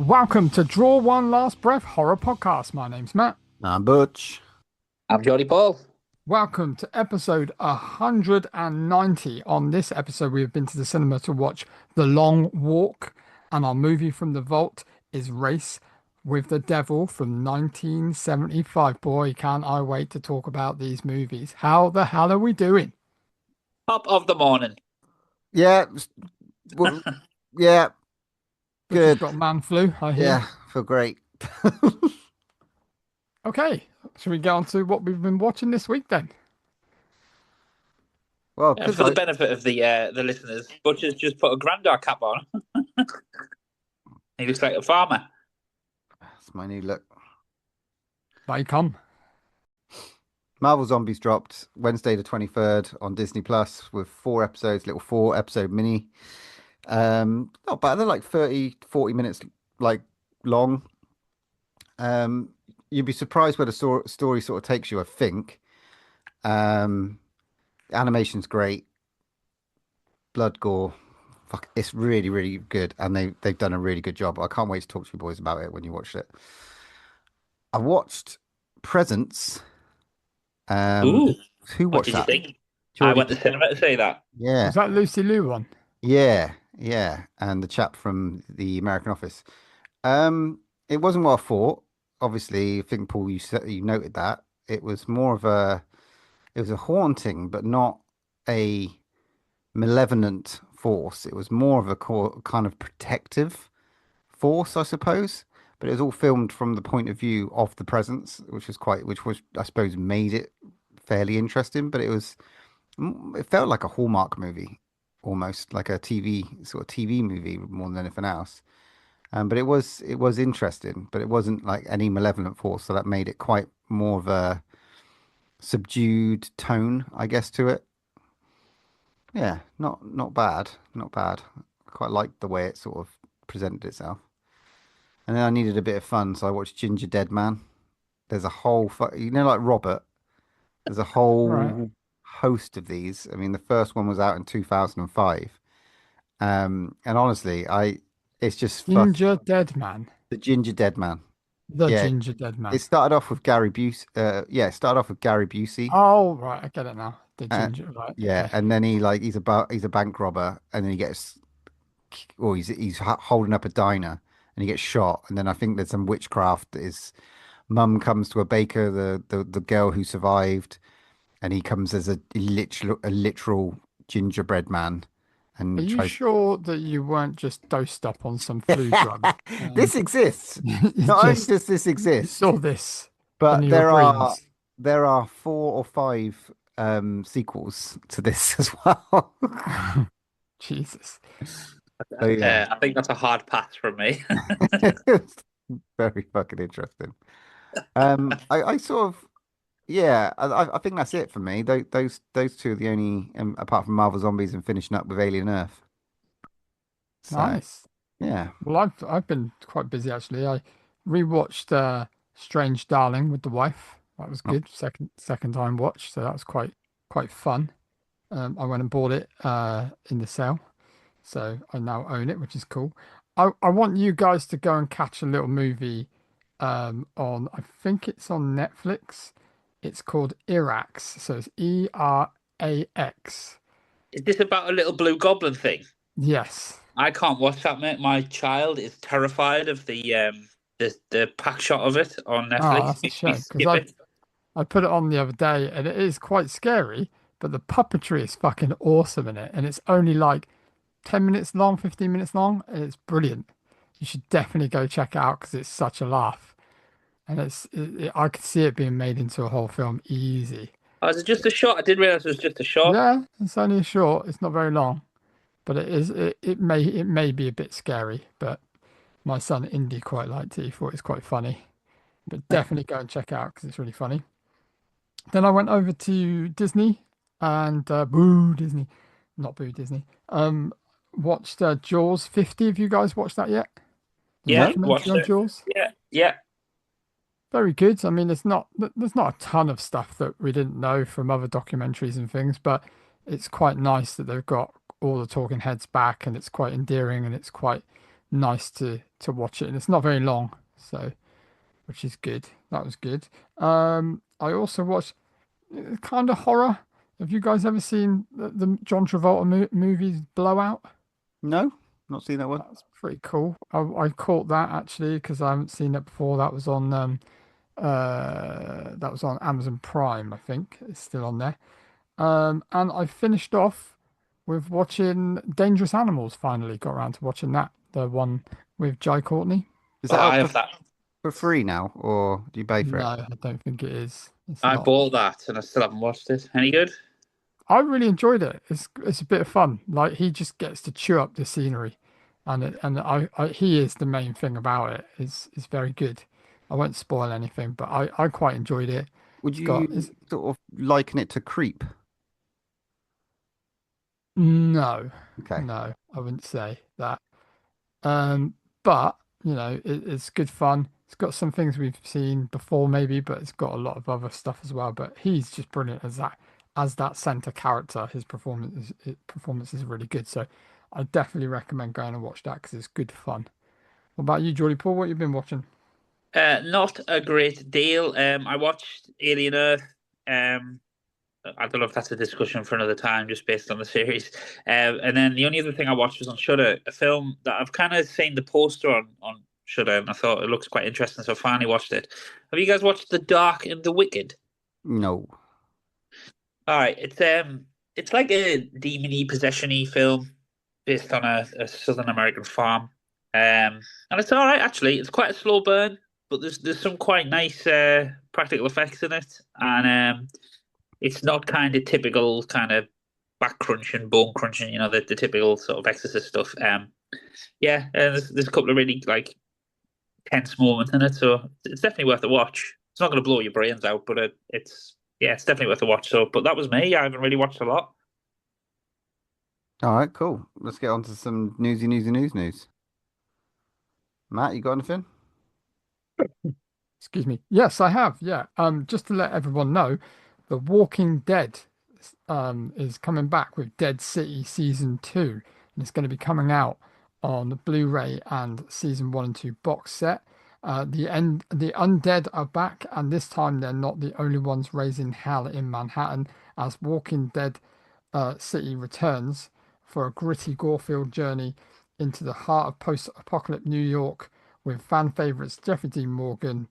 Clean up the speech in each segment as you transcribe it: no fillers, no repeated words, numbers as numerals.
Welcome to Draw One Last Breath Horror Podcast. My name's Matt. I'm Butch. I'm Jody Paul. Welcome to episode 190. On this episode, we have been to the cinema to watch The Long Walk, and our movie from the vault is Race with the Devil from 1975. Boy, can't I wait to talk about these movies. How the hell are we doing? Top of the morning. Yeah, well, yeah, Which has good. got man flu, I hear. Yeah, feel great. Okay, shall we get on to what we've been watching this week then? Well, For the benefit of the listeners, Butcher's just put a grandad cap on. He looks like a farmer. that's my new look. They come. Marvel Zombies dropped Wednesday the 23rd on Disney Plus with 4 episodes, little 4-episode mini. Not bad. They're like 30, 40 minutes like long. You'd be surprised where the story sort of takes you, I think. Animation's great. Blood, gore. Fuck, it's really, really good. And they've done a really good job. I can't wait to talk to you boys about it when you watched it. I watched Presents. Ooh. Who What watched did you that? think? Jordy I went to cinema to say that. Yeah. Was that Lucy Liu one? Yeah. And the chap from the American Office. It wasn't what I thought. Obviously, I think, Paul, you noted that. It was a haunting, but not a malevolent force. It was more of a kind of protective force, I suppose. But it was all filmed from the point of view of the presence, which was I suppose made it fairly interesting. But it felt like a Hallmark movie, almost like a TV movie more than anything else. But it was interesting, but it wasn't like any malevolent force, so that made it quite more of a subdued tone, I guess, to it. Yeah, not bad, not bad. I quite liked the way it sort of presented itself. And then I needed a bit of fun, so I watched Ginger Dead Man. There's a whole, like Robert. There's a Right. whole host of these. I mean, the first one was out in 2005. And honestly, it's just Ginger Dead Man. the Ginger Dead Man. The Yeah, Ginger Dead Man. it started off with Gary Busey. Yeah, it started off with Gary Busey. Oh, right. I get it now. The Uh, ginger, right. yeah, Okay. and then he's a bank robber, and then he's holding up a diner, and he gets shot, and then I think there's some witchcraft. His mum comes to a baker, the girl who survived, and he comes as a literal gingerbread man, Are and you tries. sure that you weren't just dosed up on some flu drug? This exists. You Not only just does this you exist, saw this under but your greens. there are 4 or 5 sequels to this as well. Jesus. So yeah, I think that's a hard pass from me. it's very fucking interesting. I sort of yeah, I think that's it for me. Those two are the only apart from Marvel Zombies and finishing up with Alien Earth. So Nice. yeah, Well, I've been quite busy actually. I rewatched Strange Darling with the wife. That was oh, good. Second time watch, so that was quite fun. I went and bought it in the sale, so I now own it, which is cool. I want you guys to go and catch a little movie on, I think it's on Netflix. It's called Irax, so it's Erax. Is this about a little blue goblin thing? Yes. I can't watch that, mate. My child is terrified of the pack shot of it on Oh, Netflix. that's a We shame because skip it. I put it on the other day and it is quite scary, but the puppetry is fucking awesome in it, and it's only like 10 minutes long, 15 minutes long, and it's brilliant. You should definitely go check it out because it's such a laugh. And I could see it being made into a whole film easy. Oh, is it just a shot? I didn't realize it was just a shot. Yeah, it's only a short, it's not very long, but it may be a bit scary, but my son Indy quite liked it. He thought it's quite funny. But definitely go and check it out because it's really funny. Then I went over to Disney and boo Disney, not boo Disney. Watched Jaws 50. Have you guys watched that yet? The Yeah, no, documentary watched on it. Jaws. Yeah. Very good. I mean, there's not a ton of stuff that we didn't know from other documentaries and things, but it's quite nice that they've got all the talking heads back, and it's quite endearing, and it's quite nice to watch it, and it's not very long, so which is good. That was good. I also watched kind of horror. Have you guys ever seen the John Travolta movies Blowout? No, not seen that one. That's pretty cool. I caught that actually because I haven't seen it before. That was on Amazon Prime, I think. It's still on there. And I finished off with watching Dangerous Animals. Finally got around to watching that, the one with Jai Courtney. Is Oh, that I out have that. for free now, or do you pay for No, it? I don't think it is. It's I not. bought that and I still haven't watched it. Any good? I really enjoyed it. It's a bit of fun. Like he just gets to chew up the scenery, and he is the main thing about it. It's very good. I won't spoil anything, but I quite enjoyed it. Would It's got you sort of liken it to Creep? no, Okay. no, I wouldn't say that. Um, but it's good fun. It's got some things we've seen before, maybe, but it's got a lot of other stuff as well. But he's just brilliant as that center character. His performance is really good. So I definitely recommend going and watch that because it's good fun. What about you, Jordy Paul? What you been watching? Not a great deal. I watched Alien Earth. Um, I don't know if that's a discussion for another time, just based on the series. And then the only other thing I watched was on Shudder, a film that I've kind of seen the poster on Shudder, and I thought it looks quite interesting, so I finally watched it. Have you guys watched The Dark and the Wicked? No. All right, it's like a demony possession-y film based on a Southern American farm. And it's all right actually. It's quite a slow burn, but there's some quite nice practical effects in it, and it's not kind of typical kind of back crunching, bone crunching, the typical sort of Exorcist stuff. Yeah, there's a couple of really like tense moments in it, so it's definitely worth a watch. It's not going to blow your brains out, but it's definitely worth a watch. So, but that was me. I haven't really watched a lot. All right, cool. Let's get on to some news. Matt, you got anything? Excuse me. Yes, I have. Yeah. Just to let everyone know, The Walking Dead is coming back with Dead City Season 2, and it's going to be coming out on the Blu-ray and Season 1 and 2 box set. The undead are back, and this time they're not the only ones raising hell in Manhattan, as Walking Dead City returns for a gritty gore-filled journey into the heart of post-apocalyptic New York with fan favorites Jeffrey Dean Morgan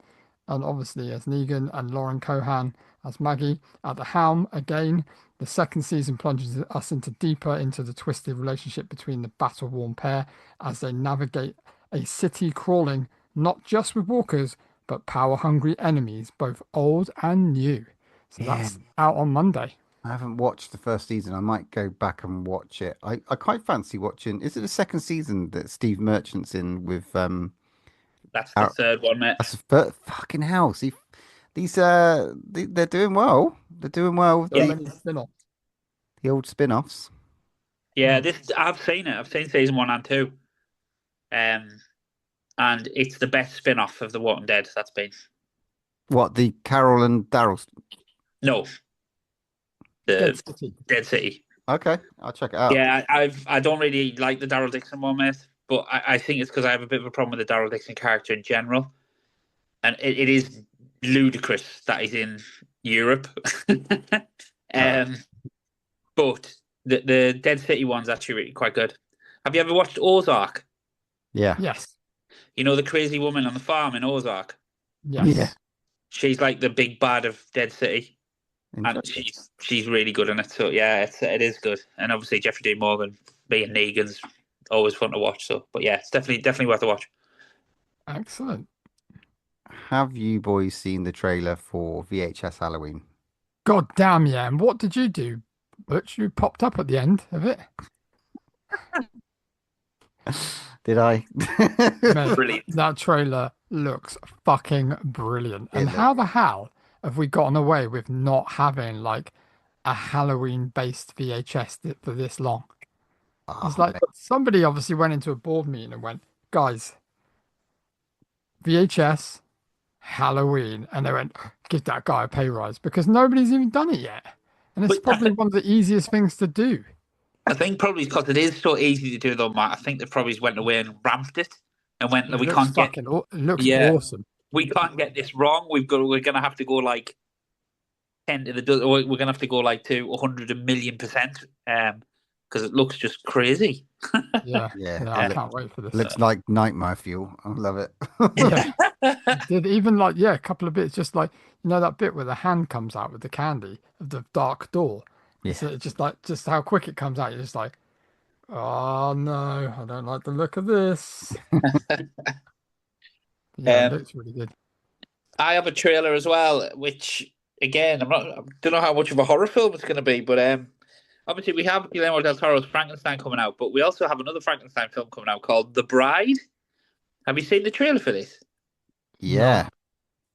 and obviously as Negan and Lauren Cohan as Maggie at the helm again. The second season plunges us deeper into the twisted relationship between the battle-worn pair as they navigate a city crawling not just with walkers, but power-hungry enemies, both old and new. So Yeah, that's out on Monday. I haven't watched the first season. I might go back and watch it. I quite fancy watching. Is it the second season that Steve Merchant's in with That's the third one, mate. That's fucking hell. See, they're doing well. They're doing well with So Yeah. many spin-offs. the old spin-offs. Yeah, this I've seen it. I've seen season 1 and 2. And it's the best spin-off of The Walking Dead that's been. What, the Carol and Daryl? No, the Dead City. Dead City. Okay, I'll check it out. Yeah, I don't really like the Daryl Dixon one, mate. But I think it's because I have a bit of a problem with the Daryl Dixon character in general, and it is ludicrous that he's in Europe. But the Dead City one's actually really quite good. Have you ever watched Ozark? Yeah. Yes. You know the crazy woman on the farm in Ozark? Yes. Yeah. She's like the big bad of Dead City, and Interesting. she's really good in it. So yeah, it is good. And obviously Jeffrey Dean Morgan being Negan's always fun to watch. So, but yeah, it's definitely worth a watch. Excellent. Have you boys seen the trailer for VHS Halloween? God damn, yeah. And what did you do? Butch, you popped up at the end of it. Did I? Mate, Brilliant. that trailer looks fucking brilliant. And It how the hell have we gotten away with not having like a Halloween-based VHS for this long? It's like somebody obviously went into a board meeting and went, guys, VHS, Halloween. And they went, give that guy a pay rise because nobody's even done it yet. And it's But probably one of the easiest things to do. I think probably because it is so easy to do though, Matt. I think they probably went away and ramped it and went, It we looks can't get, it looks yeah, awesome. we can't get this wrong. We're gonna have to go like 10 to the dozen. We're gonna have to go like to 100 million%, because it looks just crazy. Yeah, Yeah, I can't wait for it this. looks like nightmare fuel. I love it. Yeah, it did even like a couple of bits, just like that bit where the hand comes out with the candy of the dark door. Yeah. It's just how quick it comes out. You're just like, oh no, I don't like the look of this. Yeah, it Um, looks really good. I have a trailer as well, which again, I don't know how much of a horror film it's going to be, but obviously we have Guillermo del Toro's Frankenstein coming out, but we also have another Frankenstein film coming out called The Bride. Have you seen the trailer for this? No, Yeah.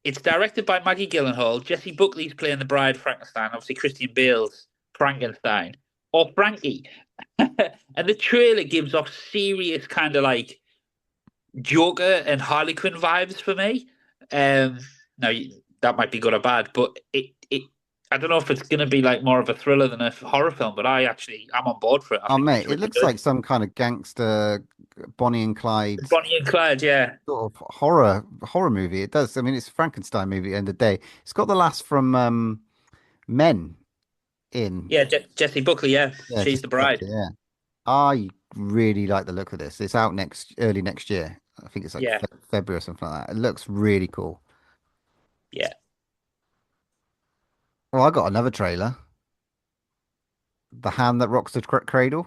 It's directed by Maggie Gyllenhaal. Jesse Buckley's playing the bride Frankenstein. Obviously, Christian Bale's Frankenstein or Frankie. And the trailer gives off serious kind of like Joker and Harley Quinn vibes for me. Now that might be good or bad, but it I don't know if it's going to be like more of a thriller than a horror film. But I'm on board for it. I Oh, think it's mate, it really looks good. like some kind of gangster Bonnie and Clyde Bonnie and Clyde, yeah, sort of horror movie. It does. I mean, it's a Frankenstein movie at the end of the day. It's got the last from Men in. yeah. Jesse Buckley, yeah, Yeah, she's just the bride. yeah. I really like the look of this. It's out early next year. I think it's like Yeah, February or something like that. It looks really cool. yeah. Well, I got another trailer. The Hand That Rocks the Cradle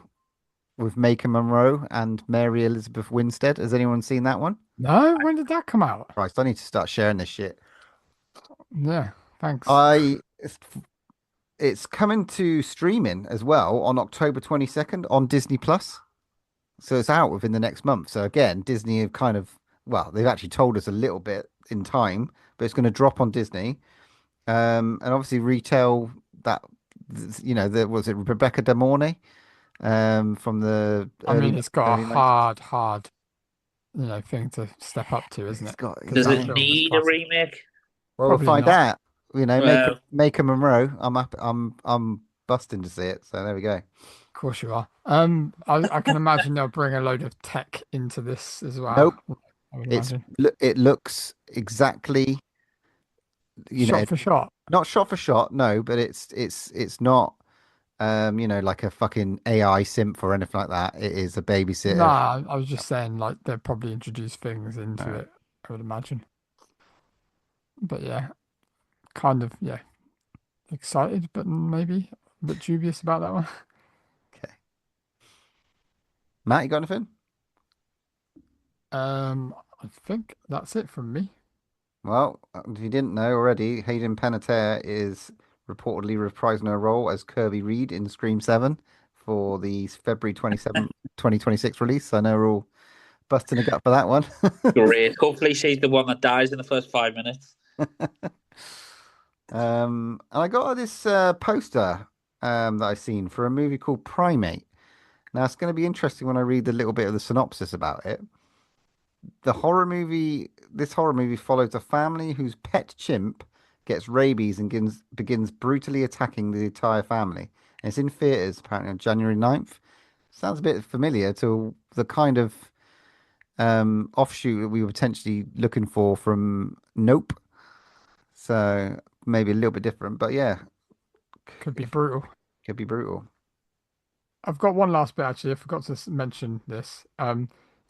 with Maika Monroe and Mary Elizabeth Winstead. Has anyone seen that one? no. When did that come out? Christ, I need to start sharing this shit. Yeah, thanks. I it's coming to streaming as well on October 22nd on Disney Plus. So it's out within the next month. So again, Disney have kind of, well, they've actually told us a little bit in time, but it's going to drop on Disney. And obviously retail that, there was it Rebecca De Mornay, from the I mean, it's got a early 90s. hard, thing to step up to, isn't It's it? got Because Does that it exactly. film was need a classic. remake? Well, we'll Probably find not. out. Well, Make a Monroe. I'm up. I'm busting to see it. So there we go. Of course you are. I can imagine they'll bring a load of tech into this as well. Nope. I would imagine. It looks exactly, you know, Shot for shot. not shot for shot. No, but it's not, like a fucking AI simp or anything like that. It is a babysitter. Nah, I was just saying like they'll probably introduce things into Uh, it, I would imagine. But yeah, kind of, yeah, excited, but maybe a bit dubious about that one. okay. Matt, you got anything? I think that's it from me. Well, if you didn't know already, Hayden Panettiere is reportedly reprising her role as Kirby Reed in Scream 7 for the February 27th, 2026 release. I know we're all busting a gut for that one. great. Hopefully, she's the one that dies in the first 5 minutes. And I got this poster that I've seen for a movie called Primate. Now, it's going to be interesting when I read a little bit of the synopsis about it. This horror movie follows a family whose pet chimp gets rabies and begins brutally attacking the entire family. And it's in theaters apparently on January 9th. Sounds a bit familiar to the kind of offshoot that we were potentially looking for from Nope. So maybe a little bit different, but yeah, Could be brutal. could be brutal. I've got one last bit actually. I forgot to mention this.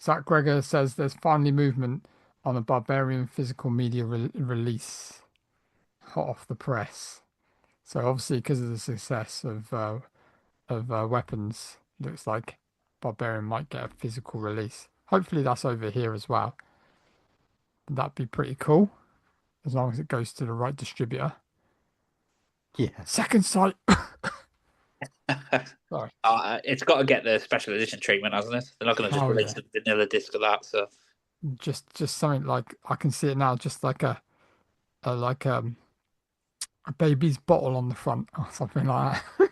Zach Gregor says there's finally movement on a Barbarian physical media release, hot off the press. So obviously, because of the success of Weapons, looks like Barbarian might get a physical release. Hopefully, that's over here as well. That'd be pretty cool, as long as it goes to the right distributor. Yeah. Second Sight. Sorry. It's got to get the special edition treatment, hasn't it? They're not going to just Oh release yeah. a vanilla disc of that. So Just something like I can see it now, just like a baby's bottle on the front or something like that.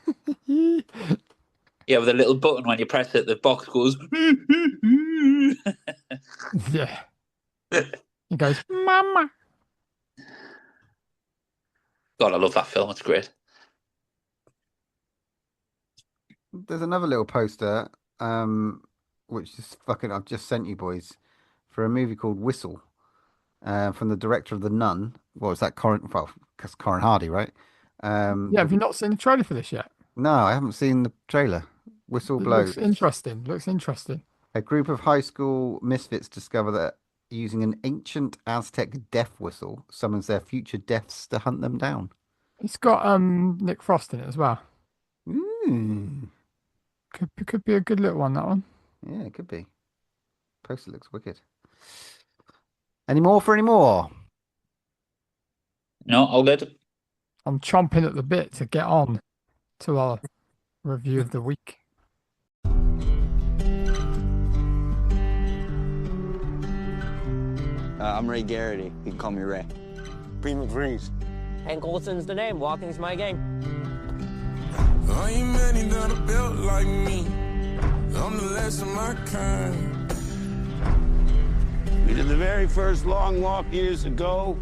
yeah, with a little button when you press it, the box goes. Yeah. It goes, Mama. God, I love that film. It's great. there's another little poster, which is fucking. I've just sent you boys for a movie called Whistle, from the director of The Nun. Well, it's that Corin. Well, that's Corin Hardy, right? Yeah, have you not seen the trailer for this yet? No, I haven't seen the trailer. Whistle It blows. looks interesting. Looks interesting. A group of high school misfits discover that using an ancient Aztec death whistle summons their future deaths to hunt them down. It's got Nick Frost in it as well. Mm. Could be a good little one, that one. Yeah, it could be. Poster looks wicked. Any more for any more? No, all good. I'm chomping at the bit to get on to our review of the week. I'm Ray Garrity. You can call me Ray. Prima Breeze. Hank Olson's the name. Walking's my game. I ain't many that are built like me. I'm the last of my kind. We did the very first long walk years ago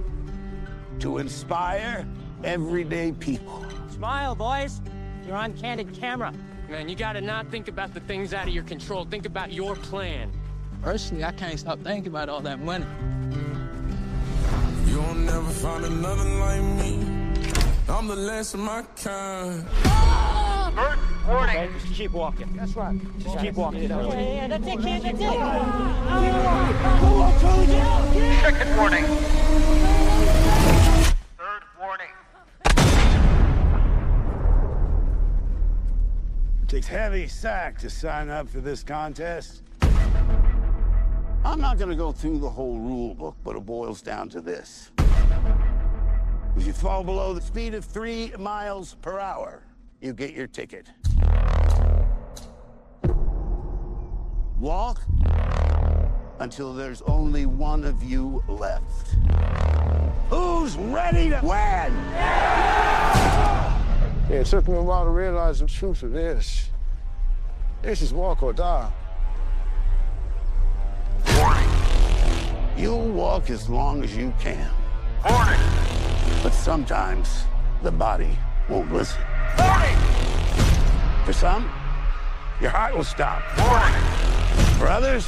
to inspire everyday people. Smile, boys. You're on candid camera. Man, you gotta not think about the things out of your control. Think about your plan. Personally, I can't stop thinking about all that money. You'll never find another like me. I'm the last of my kind. Bert, warning. Okay, just keep walking. That's right. Just keep walking. Yeah, that's it, kid. That's it. Second warning. Third warning. It takes heavy sack to sign up for this contest. I'm not gonna go through the whole rule book, but it boils down to this. If you fall below the speed of 3 miles per hour, you get your ticket. Walk until there's only one of you left. Who's ready to win? Yeah, it took me a while to realize the truth of this. This is walk or die. Warning. You'll walk as long as you can. Warning. But sometimes the body won't listen. Warning. For some, your heart will stop. Warning. For others,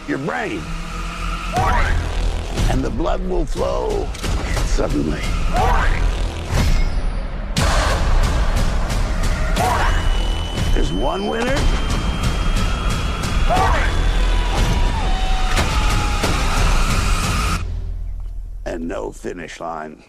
your brain. Warning. And the blood will flow suddenly. Warning. Warning. There's one winner. Warning. And no finish line.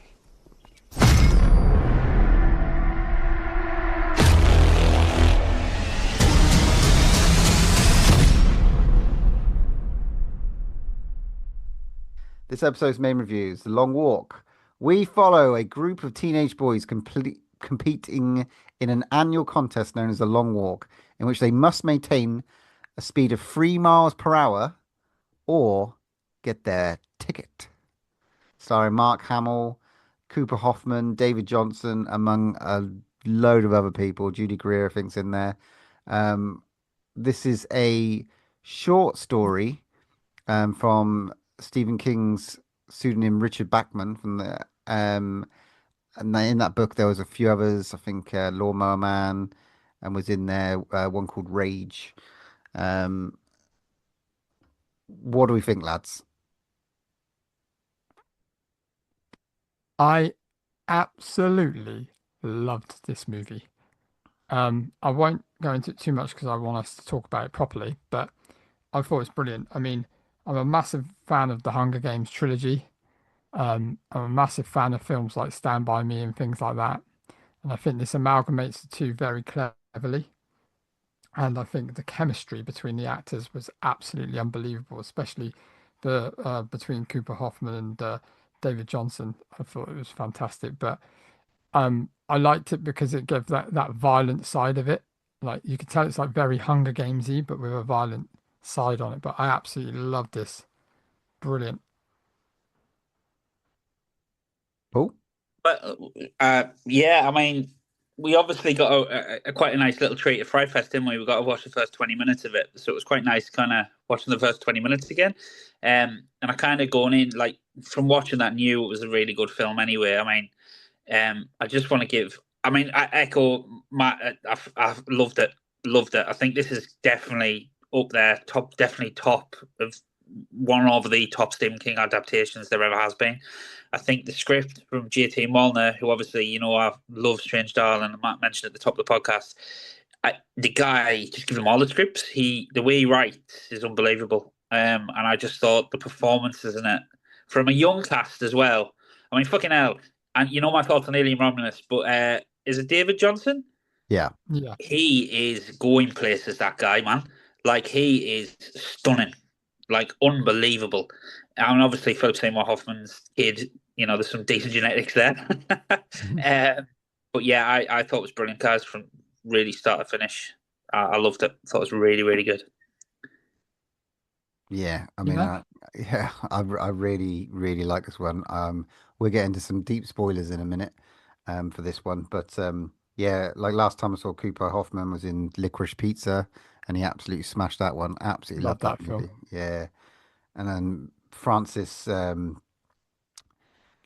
This episode's main review is The Long Walk. We follow a group of teenage boys competing in an annual contest known as The Long Walk, in which they must maintain a speed of 3 miles per hour or get their ticket. Starring Mark Hamill, Cooper Hoffman, David Johnson, among a load of other people. Judy Greer, I think's in there. This is a short story from Stephen King's pseudonym Richard Bachman. And in that book there was a few others. I think Lawnmower Man, and was in there one called Rage. What do we think, lads? I absolutely loved this movie. I won't go into it too much because I want us to talk about it properly, but I thought it was brilliant. I mean, I'm a massive fan of the Hunger Games trilogy. I'm a massive fan of films like Stand By Me and things like that. And I think this amalgamates the two very cleverly. And I think the chemistry between the actors was absolutely unbelievable, especially the between Cooper Hoffman and David Johnson. I thought it was fantastic. But I liked it because it gave that violent side of it. Like you could tell it's like very Hunger Gamesy, but with a violent side on it. But I absolutely loved this. Brilliant. Paul? But yeah, I mean, we obviously got a quite a nice little treat at Fry Fest, didn't we? We got to watch the first 20 minutes of it, so it was quite nice, kind of watching the first 20 minutes again. And I kind of going in like from watching that, knew it was a really good film anyway. I mean, I just want to give. I mean, I echo Matt. I've loved it. loved it. I think this is definitely up there, definitely top of one of the top Stephen King adaptations there ever has been. I think the script from J.T. Molnar, who obviously, I love Strange Darling, and Matt mentioned at the top of the podcast, the guy, just give him all the scripts. The way he writes is unbelievable. And I just thought the performances in it, from a young cast as well. I mean, fucking hell. And my thoughts on Alien Romulus, but is it David Johnson? Yeah. He is going places, that guy, man. Like, he is stunning. Like, unbelievable. And obviously, Philip Seymour Hoffman's kid, there's some decent genetics there. But yeah, I thought it was brilliant, guys, from really start to finish. I loved it. Thought it was really, really good. Yeah, I mean, I really, really like this one. We'll get into some deep spoilers in a minute, for this one, but yeah, like last time I saw Cooper Hoffman was in Licorice Pizza, and he absolutely smashed that one. Absolutely loved that movie. Film. Yeah, and then Francis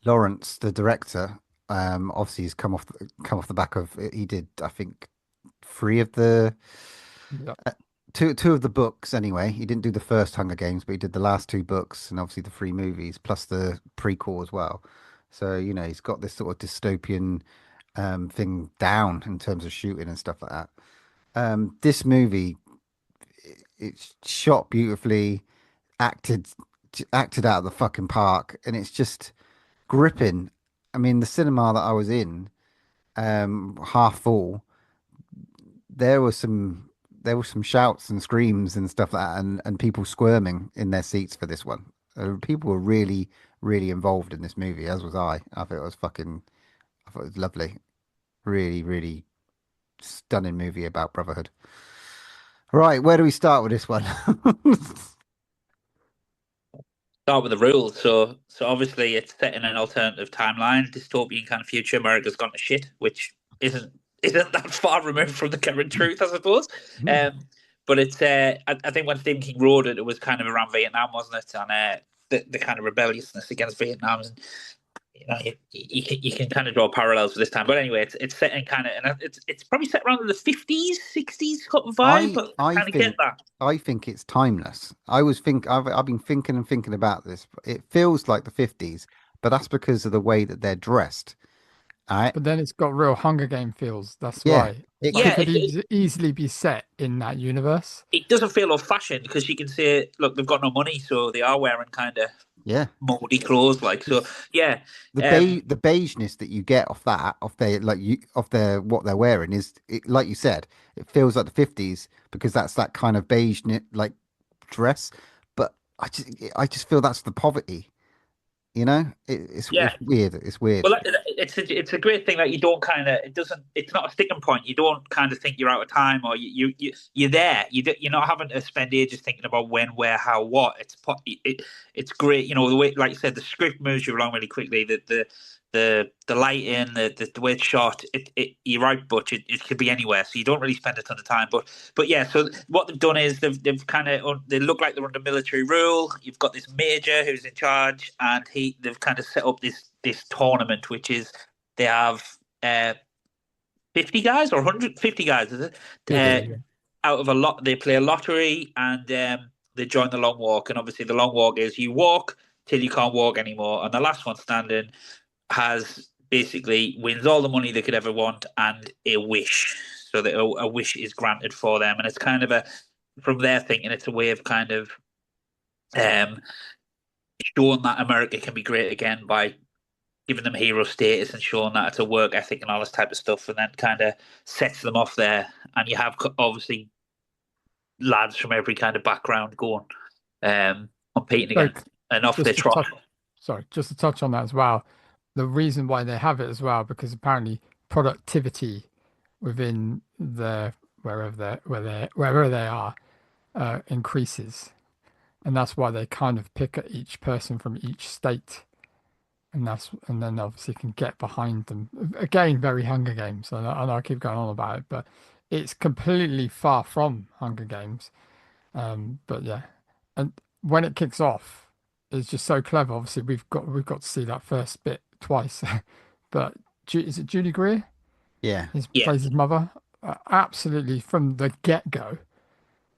Lawrence, the director, obviously he's come off the back of, he did, I think, three of the. Yeah. Two of the books anyway. He didn't do the first Hunger Games, but he did the last two books and obviously the three movies plus the prequel as well. So he's got this sort of dystopian thing down in terms of shooting and stuff like that. This movie, it's shot beautifully, acted out of the fucking park, and it's just gripping. I mean, the cinema that I was in, half full, there were some shouts and screams and stuff like that, and people squirming in their seats for this one. People were really, really involved in this movie, as was I. I thought it was lovely. Really, really stunning movie about brotherhood. Right, where do we start with this one? Start with the rules. So obviously it's set in an alternative timeline, dystopian kind of future. America's gone to shit, which isn't that far removed from the current truth, I suppose. But it's I think when Stephen King wrote it, it was kind of around Vietnam, wasn't it? And the kind of rebelliousness against Vietnam, and you can kind of draw parallels with this time. But anyway, it's set in kind of, and it's probably set around the 50s, 60s vibe. But I kind of get that. I think it's timeless. I've been thinking about this. It feels like the 50s, but that's because of the way that they're dressed. Right. But then it's got real Hunger Game feels. That's why. It could easily be set in that universe. It doesn't feel old-fashioned because you can say, look, they've got no money, so they are wearing kind of moldy clothes, like. So yeah, the beigeness that you get off their what they're wearing is, like you said, it feels like the 50s because that's that kind of beige like dress. But I just feel that's the poverty. It's weird. It's weird. Well, it's a great thing that you don't kind of, it's not a sticking point. You don't kind of think you're out of time, or you're there. You're not having to spend ages thinking about when, where, how, what. It's great. The way, like you said, the script moves you along really quickly. The lighting, the way it's shot, you're right, Butch. It could be anywhere, so you don't really spend a ton of time. But yeah, so what they've done is they've kind of, they look like they're under military rule. You've got this major who's in charge, and they've kind of set up this tournament, which is they have 50 guys or 150 guys, is it? Out of a lot, they play a lottery, and they join the long walk. And obviously, the long walk is you walk till you can't walk anymore, and the last one standing wins all the money they could ever want and a wish, so that a wish is granted for them. And it's kind of from their thinking, it's a way of kind of showing that America can be great again by giving them hero status and showing that it's a work ethic and all this type of stuff, and then kind of sets them off there. And you have obviously lads from every kind of background going competing again, and off they trot. Just to touch on that as well. The reason why they have it as well, because apparently productivity within wherever they are increases, and that's why they kind of pick at each person from each state, and then obviously can get behind them. Again, very Hunger Games. I know I keep going on about it, but it's completely far from Hunger Games. But yeah, and when it kicks off, it's just so clever. Obviously, we've got to see that first bit twice, but is it Judy Greer? Yeah, plays his mother. absolutely from the get-go.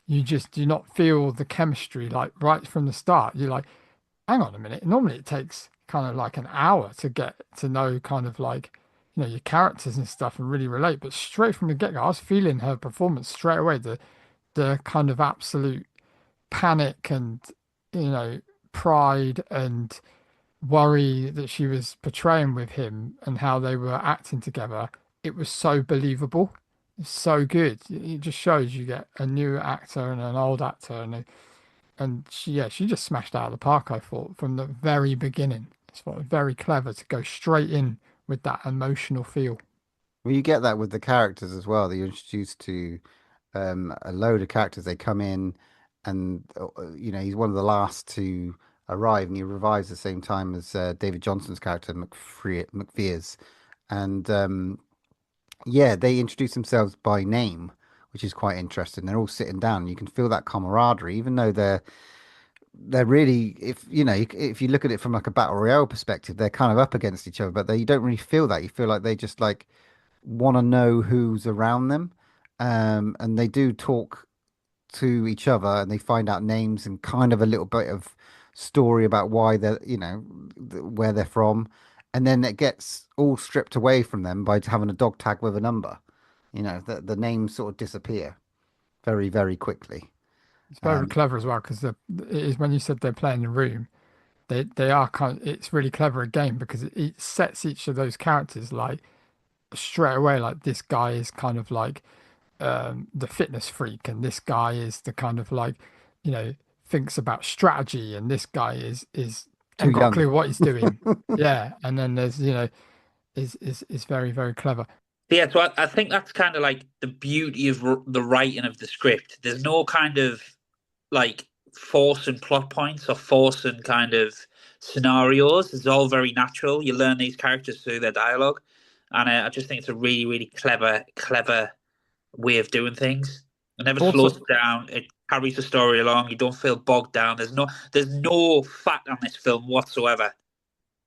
You just do not feel the chemistry like right from the start. You're like, hang on a minute. Normally it takes kind of like an hour to get to know kind of like, your characters and stuff and really relate. But straight from the get-go, I was feeling her performance straight away. The kind of absolute panic and, pride and worry that she was portraying with him and how they were acting together. It was so believable. It's so good. It just shows you get a new actor and an old actor, and she just smashed out of the park. I thought from the very beginning. It's very clever to go straight in with that emotional feel. Well, you get that with the characters as well. That you're introduced to a load of characters. They come in, and he's one of the last to arrive, and he revives the same time as David Johnson's character McPhears, and yeah, they introduce themselves by name, which is quite interesting. They're all sitting down. You can feel that camaraderie, even though they're really, if you look at it from like a battle royale perspective, they're kind of up against each other, but you don't really feel that. You feel like they just like want to know who's around them, and they do talk to each other, and they find out names and kind of a little bit of story about why they're, where they're from, and then it gets all stripped away from them by having a dog tag with a number. The names sort of disappear very, very quickly. It's very clever as well because it is when you said they're playing the room, they are it's really clever again because it sets each of those characters like straight away, like this guy is kind of like the fitness freak, and this guy is the kind of like, thinks about strategy, and this guy is ain't got a clue what he's doing. Yeah, and then there's is very, very clever. Yeah, so I think that's kind of like the beauty of the writing of the script. There's no kind of like forcing plot points or forcing kind of scenarios. It's all very natural. You learn these characters through their dialogue, and I just think it's a really, really clever way of doing things. It never slows it down. It carries the story along. You don't feel bogged down. There's no fat on this film whatsoever.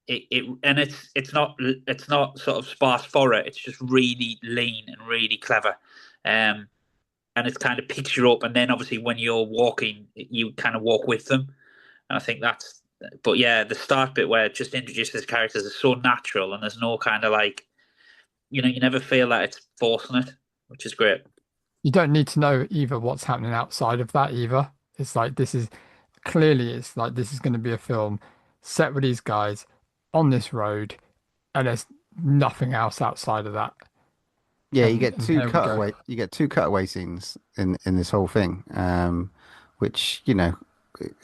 It's not sort of sparse for it. It's just really lean and really clever, and it's kind of picks you up. And then obviously when you're walking, you kind of walk with them. And I think that's. But yeah, the start bit where it just introduces characters is so natural, and there's no kind of like, you never feel that it's forcing it, which is great. You don't need to know either what's happening outside of that either. It's like this is going to be a film set with these guys on this road, and there's nothing else outside of that. Yeah, you get two cutaway scenes in this whole thing, which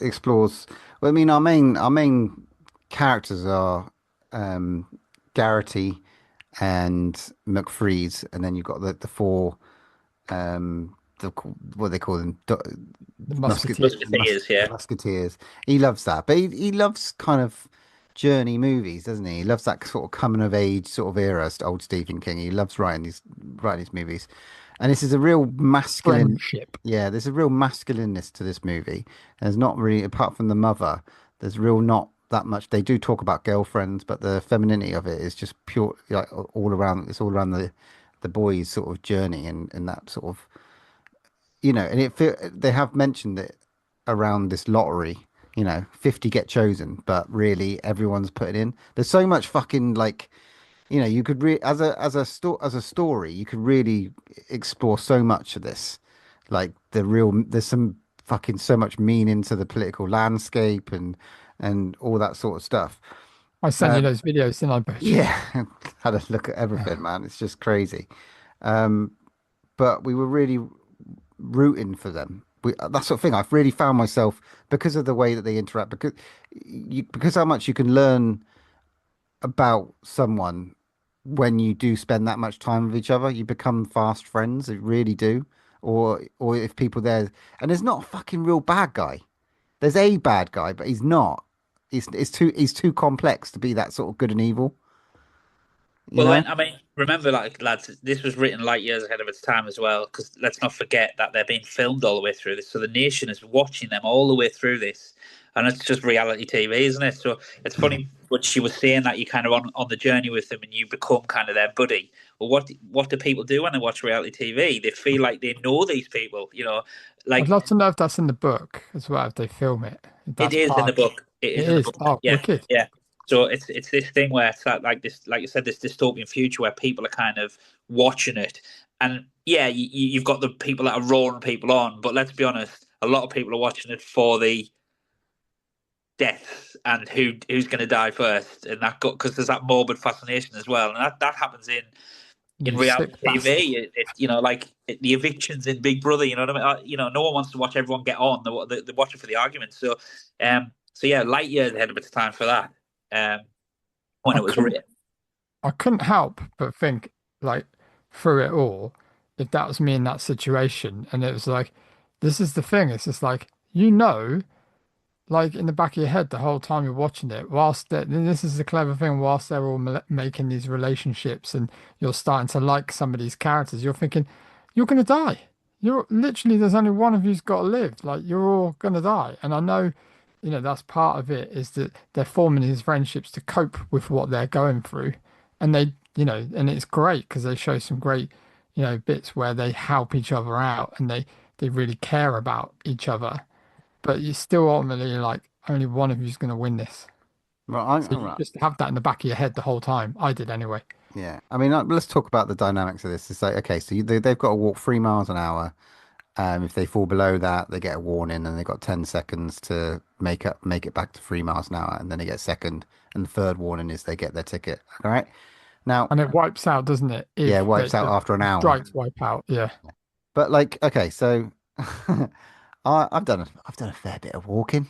explores. Well, I mean, our main characters are Garrity and McFreeze, and then you've got the four, what they call them, the Musketeers. Musketeers. He loves that, but he loves kind of journey movies, doesn't he? He loves that sort of coming of age sort of era. Old Stephen King. He loves writing these movies, and this is a real masculine. Friendship. Yeah, there's a real masculineness to this movie. There's not really, apart from the mother, there's not that much. They do talk about girlfriends, but the femininity of it is just pure, like all around. It's all around the boys' sort of journey and that sort of, and they have mentioned it around this lottery. 50 get chosen, but really everyone's putting in. There's so much fucking like, you could as a story, you could really explore so much of this. Like there's some fucking so much meaning to the political landscape and all that sort of stuff. I sent you those videos, didn't I, Butch? Yeah, had a look at everything, man. It's just crazy. But we were really rooting for them. That sort of thing. I've really found myself, because of the way that they interact, because how much you can learn about someone when you do spend that much time with each other. You become fast friends. You really do. Or if people there, and there's not a fucking real bad guy. There's a bad guy, but he's not. He's too complex to be that sort of good and evil. I mean, remember, like, lads, this was written light years ahead of its time as well, because let's not forget that they're being filmed all the way through this. So the nation is watching them all the way through this. and it's just reality TV, isn't it? So it's funny what she was saying, that you kind of on the journey with them and you become kind of their buddy. Well, what do people do when they watch reality TV? They feel like they know these people, I'd like love to know if that's in the book as well, if they film it. If it that's is in part the of it. book. It It is in the is. book. Oh, Yeah, wicked. yeah. So it's this thing where it's like this, like you said, this dystopian future where people are kind of watching it, and yeah, you've got the people that are roaring people on, but let's be honest, a lot of people are watching it for the deaths and who's going to die first, and that because there's that morbid fascination as well, and that happens in You reality sick bastard. TV. The evictions in Big Brother. You know what I mean? No one wants to watch everyone get on. They watch it for the argument. So yeah, light years ahead of its time for that. When I it was couldn't, written. I couldn't help but think, like, through it all, if that was me in that situation, and it was like, this is the thing. It's just like, like in the back of your head the whole time you're watching it, this is the clever thing, whilst they're all making these relationships and you're starting to like some of these characters, you're thinking, you're going to die. You're literally, there's only one of you's got to live. Like, you're all going to die. And I know, that's part of it, is that they're forming these friendships to cope with what they're going through. And and it's great because they show some great, bits where they help each other out and they really care about each other. But you still ultimately, like, only one of you's going to win this. Right, So you just have that in the back of your head the whole time. I did anyway. yeah. I mean, let's talk about the dynamics of this. It's like, okay, so they've got to walk 3 miles an hour. If they fall below that, they get a warning, and they've got 10 seconds to make it back to 3 miles an hour, and then they get second. And the third warning is they get their ticket. All right. Now, And it wipes out, doesn't it? yeah, If wipes out after an hour. strikes wipe out. Yeah. But like, okay, so I've done a fair bit of walking.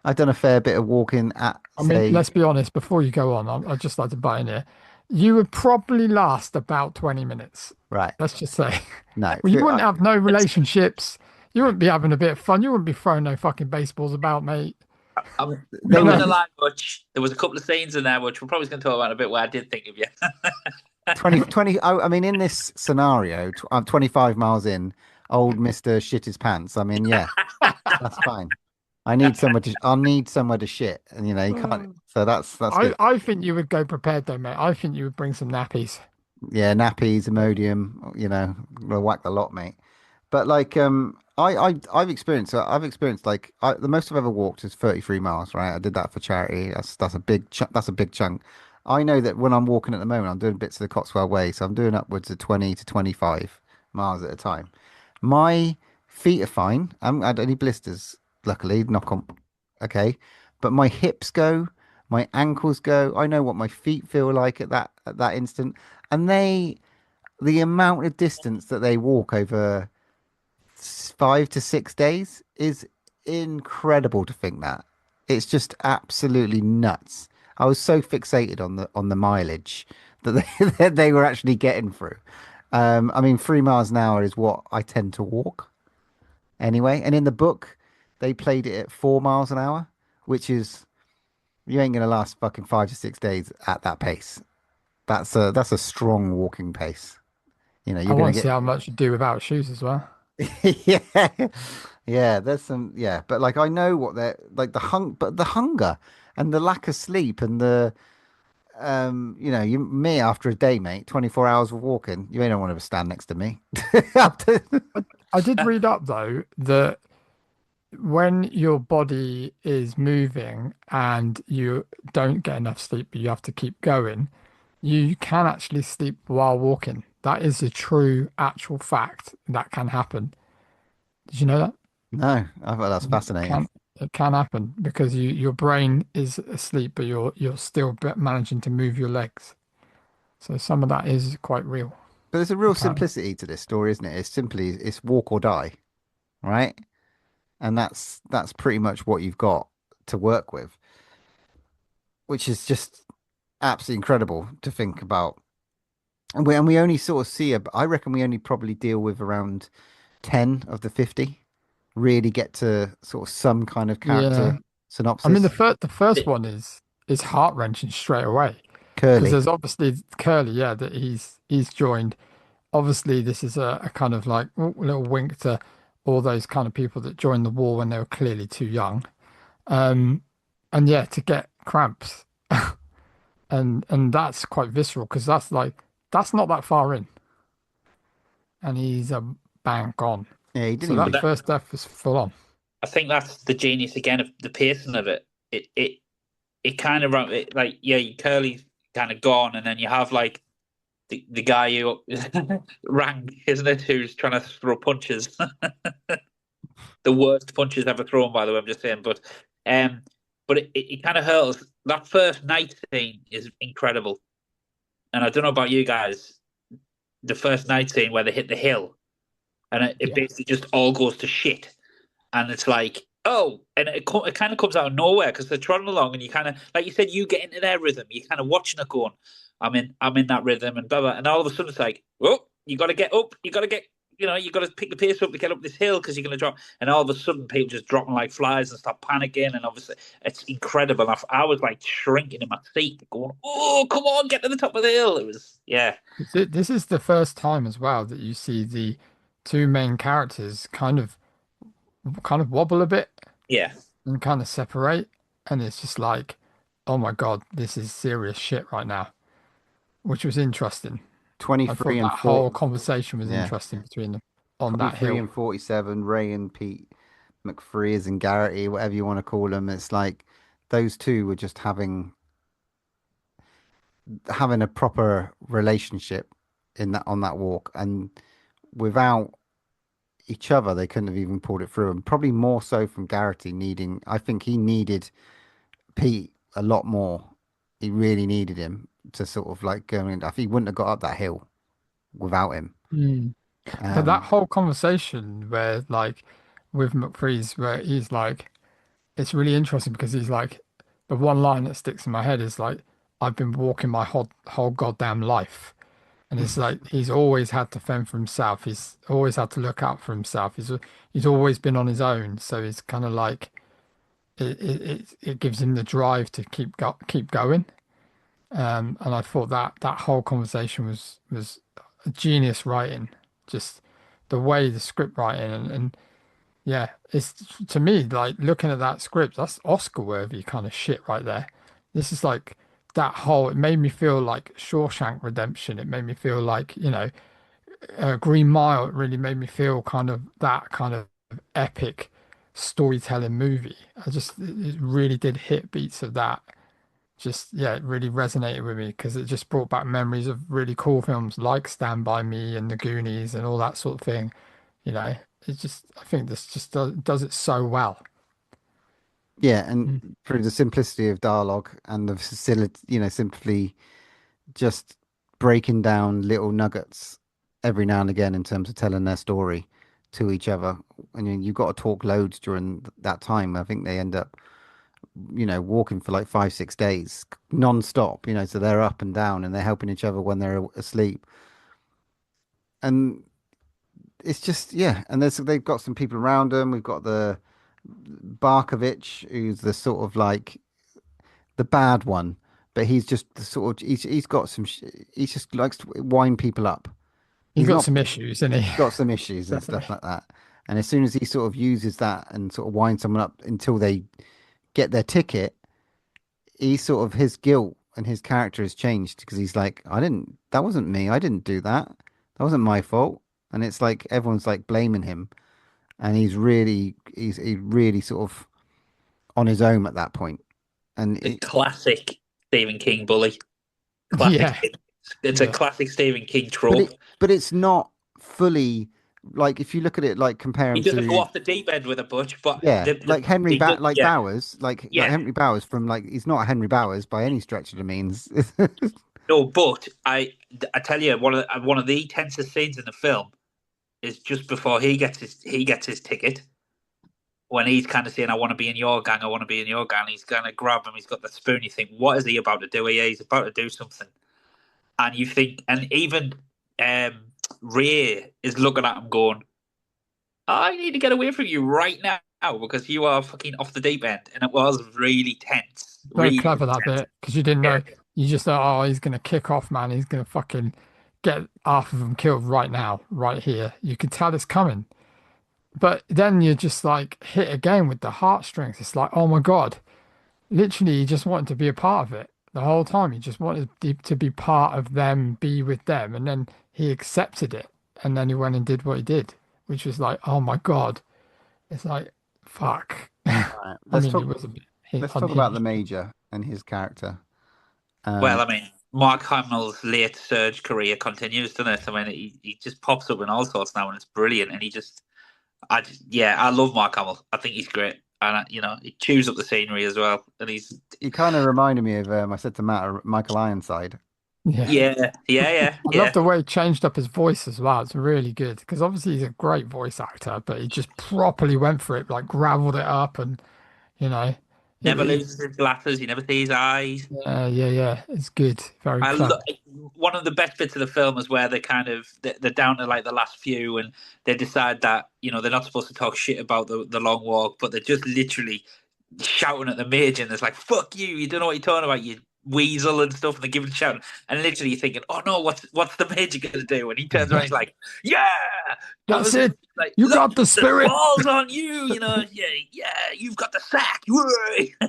I've done a fair bit of walking at, I say, mean, let's be honest, before you go on, I'd just like to butt in here. You would probably last about 20 minutes. right. Let's just say. No, Well, you wouldn't have no relationships. You wouldn't be having a bit of fun. You wouldn't be throwing no fucking baseballs about, mate. I'm not going to lie much. There was a couple of scenes in there which we're probably going to talk about a bit where I did think of you. 20. I mean, in this scenario, I'm 25 miles in, old Mr. Shit his pants. I mean, yeah, that's fine. I need somewhere to shit, and you can't. So that's good. I think you would go prepared though, mate. I think you would bring some nappies. Yeah, nappies, Imodium, we'll whack the lot, mate. But like, I've experienced like the most I've ever walked is 33 miles, right? I did that for charity. That's a big chunk. I know that when I'm walking at the moment, I'm doing bits of the Cotswold Way, so I'm doing upwards of 20 to 25 miles at a time. My feet are fine. I haven't had any blisters, luckily, knock on. Okay, but my hips go, my ankles go. I know what my feet feel like at that instant, and the amount of distance that they walk over 5 to 6 days is incredible to think that. It's just absolutely nuts. I was so fixated on the mileage that they were actually getting through. I mean, 3 miles an hour is what I tend to walk anyway. And in the book, they played it at 4 miles an hour, which is, you ain't gonna last fucking 5 to 6 days at that pace. That's a strong walking pace. You're I gonna want to get. see how much you do without shoes as well. Yeah, yeah. There's some, yeah, but like I know what they're like, the hunger and the lack of sleep and the me after a day, mate, 24 hours of walking, you ain't don't want to stand next to me. I did read up though that when your body is moving and you don't get enough sleep, but you have to keep going, you can actually sleep while walking. That is a true, actual fact that can happen. Did you know that? No, I thought that's fascinating. It can happen because your brain is asleep, but you're still managing to move your legs. So some of that is quite real. But there's a real Apparently. simplicity to this story, isn't it? It's walk or die, right? And that's pretty much what you've got to work with, which is just absolutely incredible to think about. And we only sort of see I reckon we only probably deal with around 10 of the 50 really get to sort of some kind of character synopsis. I mean, the first one is heart wrenching straight away. Curly. Because there's obviously Curly, yeah, that he's joined. Obviously, this is a kind of like little wink to all those kind of people that joined the war when they were clearly too young. Um, and yeah, to get cramps, and that's quite visceral because that's not that far in, and he's a bang gone. Yeah, he didn't So even. But that first death was full on. I think that's the genius again of the pacing of it. It kind of like Curly's kind of gone, and then you have like the guy who rang, isn't it? Who's trying to throw punches, the worst punches ever thrown. By the way, I'm just saying, um, but it kind of hurts. That first night scene is incredible, and I don't know about you guys. The first night scene where they hit the hill, and it basically just all goes to shit, and it's like, oh, and it kind of comes out of nowhere because they're trotting along, and you kind of, like you said, you get into their rhythm. You're kind of watching it going, I'm in that rhythm, and blah blah, and all of a sudden it's like, oh, you got to get up, you got to get, you got to pick the pace up to get up this hill because you're going to drop, and all of a sudden people just dropping like flies and start panicking, and obviously it's incredible. I was like shrinking in my seat, going, oh, come on, get to the top of the hill. It was, yeah. This is the first time as well that you see the two main characters kind of wobble a bit Yeah. and kind of separate, and it's just like, oh my God, this is serious shit right now, which was interesting. I thought 23 and that whole 40. conversation was Yeah. interesting between them on that 23 hill. and 47, Ray and Pete McFreeze and Garrity, whatever you want to call them. It's like those two were just having a proper relationship on that walk, and without each other they couldn't have even pulled it through. And probably more so from Garrity needing, I think he needed Pete a lot more. He really needed him to sort of like go in. I think he wouldn't have got up that hill without him. But that whole conversation where like with McFreeze, where he's like, it's really interesting because he's like, the one line that sticks in my head is like, I've been walking my whole goddamn life. And it's like he's always had to fend for himself. He's always had to look out for himself. He's always been on his own. So it's kind of like it gives him the drive to keep going. And I thought that whole conversation was genius writing. Just the way the script writing and yeah, it's to me like looking at that script, that's Oscar worthy kind of shit right there. This is like that whole, it made me feel like Shawshank Redemption. It made me feel like, Green Mile. It really made me feel kind of that kind of epic storytelling movie. It really did hit beats of that. Just, yeah, it really resonated with me because it just brought back memories of really cool films like Stand By Me and The Goonies and all that sort of thing. I think this just does it so well. Yeah, and through the simplicity of dialogue and the facility, simply just breaking down little nuggets every now and again in terms of telling their story to each other. And you've got to talk loads during that time. I think they end up, walking for like 5-6 days non-stop, so they're up and down and they're helping each other when they're asleep. And it's just, yeah. And they've got some people around them. We've got the Barkovich, who's the sort of like the bad one, but he's just the sort of he's got some he just likes to wind people up. He's got some issues, isn't he? He's got some issues and stuff like that. And as soon as he sort of uses that and sort of winds someone up until they get their ticket, he sort of, his guilt and his character has changed because he's like, that wasn't me. I didn't do that. That wasn't my fault. And it's like everyone's like blaming him. And he's really sort of on his own at that point. And the classic Stephen King bully. Classic. Yeah. It's a classic Stephen King trope. But it's not fully, like, if you look at it, like comparing he doesn't go off the deep end with a butch, but like Henry Bowers, like Henry Bowers from, like, he's not Henry Bowers by any stretch of the means. No, but I tell you, one of the tensest scenes in the film is just before he gets his ticket, when he's kind of saying, I want to be in your gang, I want to be in your gang. He's going to grab him, he's got the spoon. You think, what is he about to do here? He's about to do something. And you think, and even Ray is looking at him going, I need to get away from you right now because you are fucking off the deep end. And it was really tense. Very really clever that tense. bit because you didn't know. You just thought, oh, he's going to kick off, man. He's going to fucking get half of them killed right now, right here. You could tell it's coming. but then you're just like hit again with the heartstrings. It's like, oh my God, literally, he just wanted to be a part of it the whole time. He just wanted to be part of them, be with them, and then he accepted it, and then he went and did what he did, which was like, oh my God, it's like, fuck. All right, I mean, it was a bit let's talk about the unhinged. Major and his character. Well, Um, I mean, Mark Hamill's late surge career continues, doesn't it? I mean, he just pops up in all sorts now, and it's brilliant. And yeah, I love Mark Hamill. I think he's great, and he chews up the scenery as well. And he kind of reminded me of I said to Matt, Michael Ironside. Yeah. yeah. I love the way he changed up his voice as well. It's really good because obviously he's a great voice actor, but he just properly went for it, like graveled it up, and you know, Never loses his glasses. You never see his eyes. yeah. It's good, very clever. One of the best bits of the film is where they're down to like the last few, and they decide that they're not supposed to talk shit about the long walk, but they're just literally shouting at the major, and it's like, "Fuck you! You don't know what you're talking about, you weasel," and stuff. And they're giving shouting, and literally you're thinking, "Oh no, what's the major gonna do?" And he turns around, he's like, "Yeah, That's it. Like, You look, got the spirit. balls on you, yeah, you've got the sack.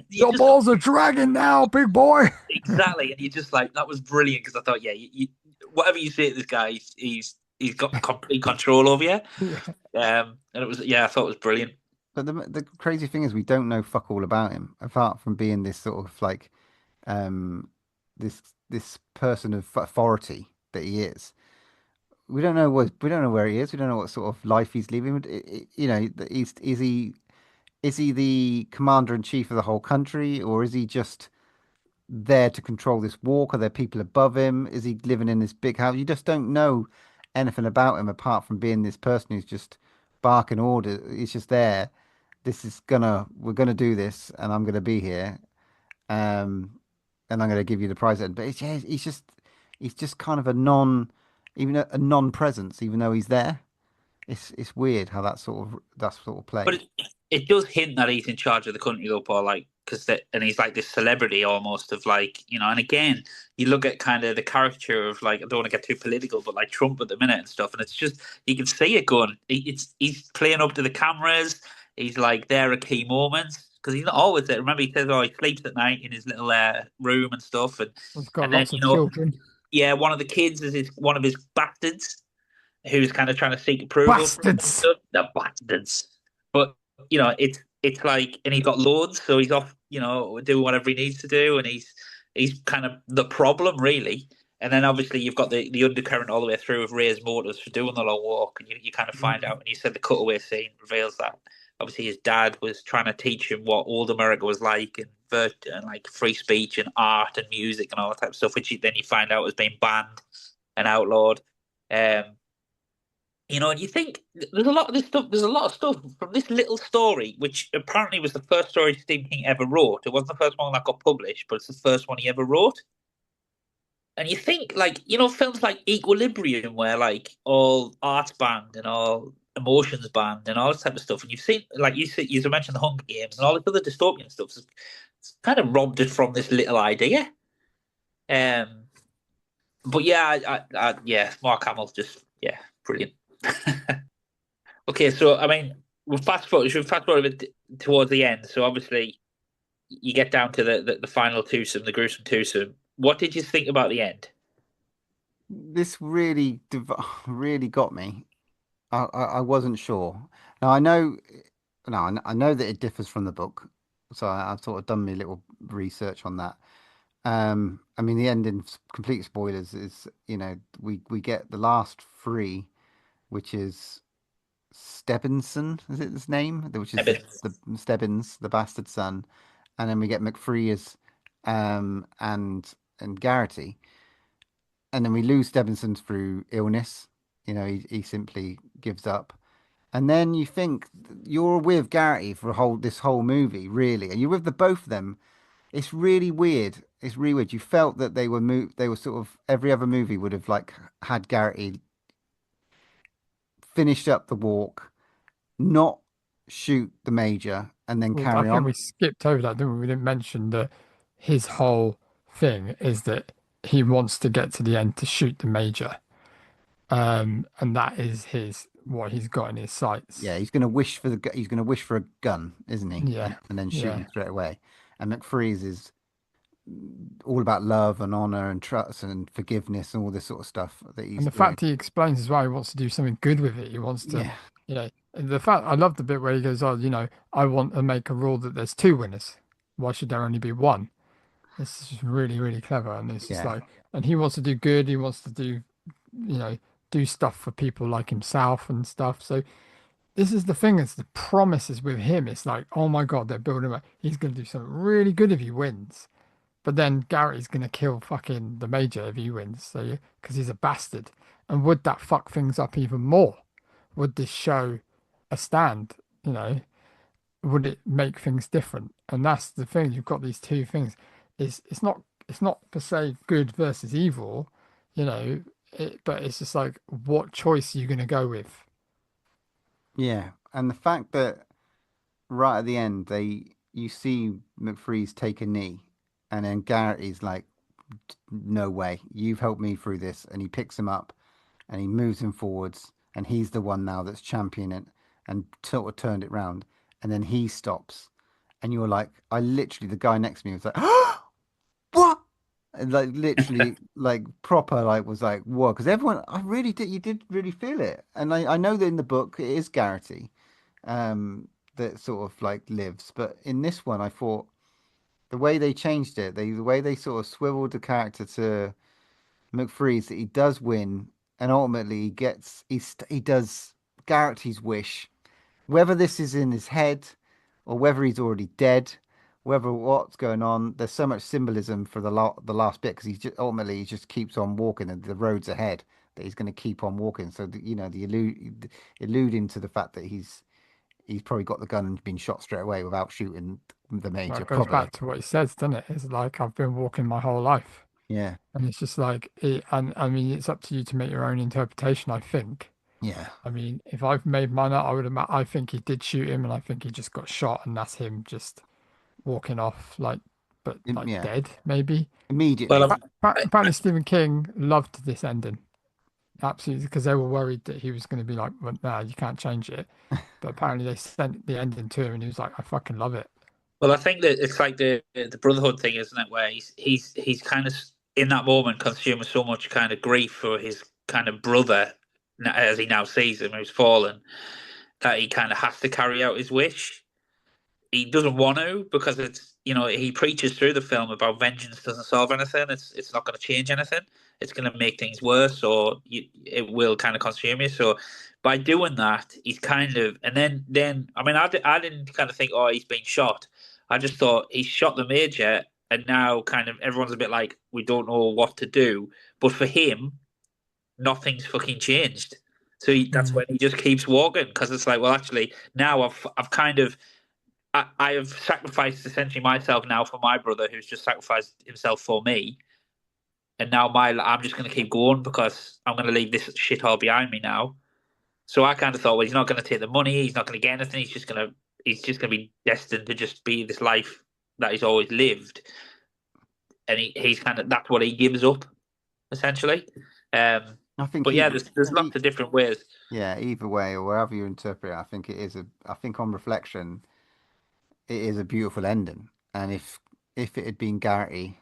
Your balls are dragging now, big boy." Exactly, and you just like that was brilliant because I thought, yeah, whatever you say to this guy, he's got complete control over you. And it was, I thought it was brilliant. But the crazy thing is, we don't know fuck all about him apart from being this sort of like, this person of authority that he is. We don't know where he is. We don't know what sort of life he's living. Is he the commander in chief of the whole country, or is he just there to control this walk? Are there people above him? Is he living in this big house? You just don't know anything about him apart from being this person who's just barking orders. He's just there. We're gonna do this, and I'm gonna be here, and I'm gonna give you the prize. But he's just kind of even a non-presence, even though he's there. It's weird how that sort of plays. But it does hint that he's in charge of the country, though, Paul. Like, and he's like this celebrity almost of like, And again, you look at kind of the caricature of like, I don't want to get too political, but like Trump at the minute and stuff, and it's just you can see it going. He's playing up to the cameras. He's like there at key moments because he's not always there. Remember, he says, "Oh, he sleeps at night in his little room and stuff," and He's got and lots then of children. yeah, one of the kids is one of his bastards who's kind of trying to seek approval. Bastards. The bastards. But it's like, and he's got loads, so he's off, doing whatever he needs to do, and he's kind of the problem, really. And then obviously you've got the undercurrent all the way through of Ray's motives for doing the long walk, and you kind of find out, and you said the cutaway scene reveals that obviously his dad was trying to teach him what old America was like, and like free speech and art and music and all that type of stuff, which then you find out was being banned and outlawed. And you think there's a lot of this stuff. There's a lot of stuff from this little story, which apparently was the first story Stephen King ever wrote. It wasn't the first one that got published, but it's the first one he ever wrote. And you think, like, films like Equilibrium, where like all art's banned and all emotions banned and all this type of stuff, and you've seen, like you mentioned, the Hunger Games and all this other dystopian stuff. It's kind of robbed it from this little idea. But yeah, Mark Hamill's just brilliant. Okay, so I mean, we'll fast forward a bit towards the end. So obviously, you get down to the final twosome, the gruesome twosome. What did you think about the end? This really got me. I wasn't sure. Now I know that it differs from the book, so I've sort of done my little research on that. I mean, the ending, complete spoilers, is we get the last three, which is Stebbinson, is it his name? Which is the Stebbins, the bastard son, and then we get McFree and Garrity, and then we lose Stebbinson through illness. He simply gives up, and then you think you're with Garrity for this whole movie, really, and you're with the both of them. It's really weird. You felt that they were sort of, every other movie would have like had Garrity finished up the walk, not shoot the major, and then carry on. I think we skipped over that, didn't we? We didn't mention that his whole thing is that he wants to get to the end to shoot the major. and that is what he's got in his sights. Yeah, he's gonna wish for he's gonna wish for a gun, isn't he? Yeah, And then shoot yeah. him straight away. And McFreeze is all about love and honor and trust and forgiveness and all this sort of stuff that he's And the doing. fact he explains as well, he wants to do something good with it. He wants to, Yeah. you know, the fact I love the bit where he goes, "Oh, you know, I want to make a rule that there's two winners. Why should there only be one?" This is just really, really clever, and it's just Yeah. like, and he wants to do good. He wants to do, you know, do stuff for people like himself and stuff. So this is the thing: is the promises with him. It's like, oh my God, they're building up. He's going to do something really good if he wins. But then Gary's gonna kill fucking the Major if he wins, so because he's a bastard. And would that fuck things up even more? Would this show a stand? You know, would it make things different? And that's the thing. You've got these two things. It's not per se good versus evil, you know. But it's just like, what choice are you gonna go with? Yeah. And the fact that right at the end you see McFreeze take a knee, and then Garrett is like, no way, you've helped me through this, and he picks him up and he moves him forwards, and he's the one now that's championing it and sort of turned it round, and then he stops, and you're like, I literally, the guy next to me was like, what? And like literally like proper like was like, whoa, because everyone, I really did, you did really feel it. And I know that in the book it is Garrity that sort of like lives, but in this one I thought the way they changed it, the way they sort of swiveled the character to McFreeze, that he does win, and ultimately he does Garrity's wish, whether this is in his head or whether he's already dead, whether what's going on. There's so much symbolism for the last bit, because he just keeps on walking, and the road's ahead that he's going to keep on walking. So the alluding to the fact that he's probably got the gun and been shot straight away without shooting the Well, Major. it goes Probably. back to what he says, doesn't it? It's like, I've been walking my whole life. Yeah. And it's just like, and I mean, it's up to you to make your own interpretation, I think. Yeah. I mean, if I've made mine up, I think he did shoot him, and I think he just got shot, and that's him just walking off, like, but like Yeah. dead, maybe. Immediately. Well, Apparently, Stephen King loved this ending, absolutely, because they were worried that he was going to be like, well, nah, you can't change it. But apparently, they sent the ending to him, and he was like, I fucking love it. Well, I think that it's like the brotherhood thing, isn't it? Where he's kind of in that moment consuming so much kind of grief for his kind of brother, as he now sees him, who's fallen, that he kind of has to carry out his wish. He doesn't want to, because it's, you know, he preaches through the film about vengeance doesn't solve anything. It's not going to change anything. It's going to make things worse, or it will kind of consume you. So by doing that, he's kind of, and then I mean, I didn't kind of think, oh, he's been shot. I just thought he shot the Major, and now kind of everyone's a bit like, we don't know what to do. But for him, nothing's fucking changed. So that's when he just keeps walking, because it's like, well, actually, now I've kind of, I have sacrificed essentially myself now for my brother, who's just sacrificed himself for me, and now I'm just going to keep going, because I'm going to leave this shithole behind me now. So I kind of thought, well, he's not going to take the money, he's not going to get anything, he's just going to be destined to just be this life that he's always lived, and he's kind of, that's what he gives up essentially. I think, but yeah, there's lots of different ways. Yeah, either way, or wherever you interpret it, I think it is I think on reflection, it is a beautiful ending. And if it had been Garrity,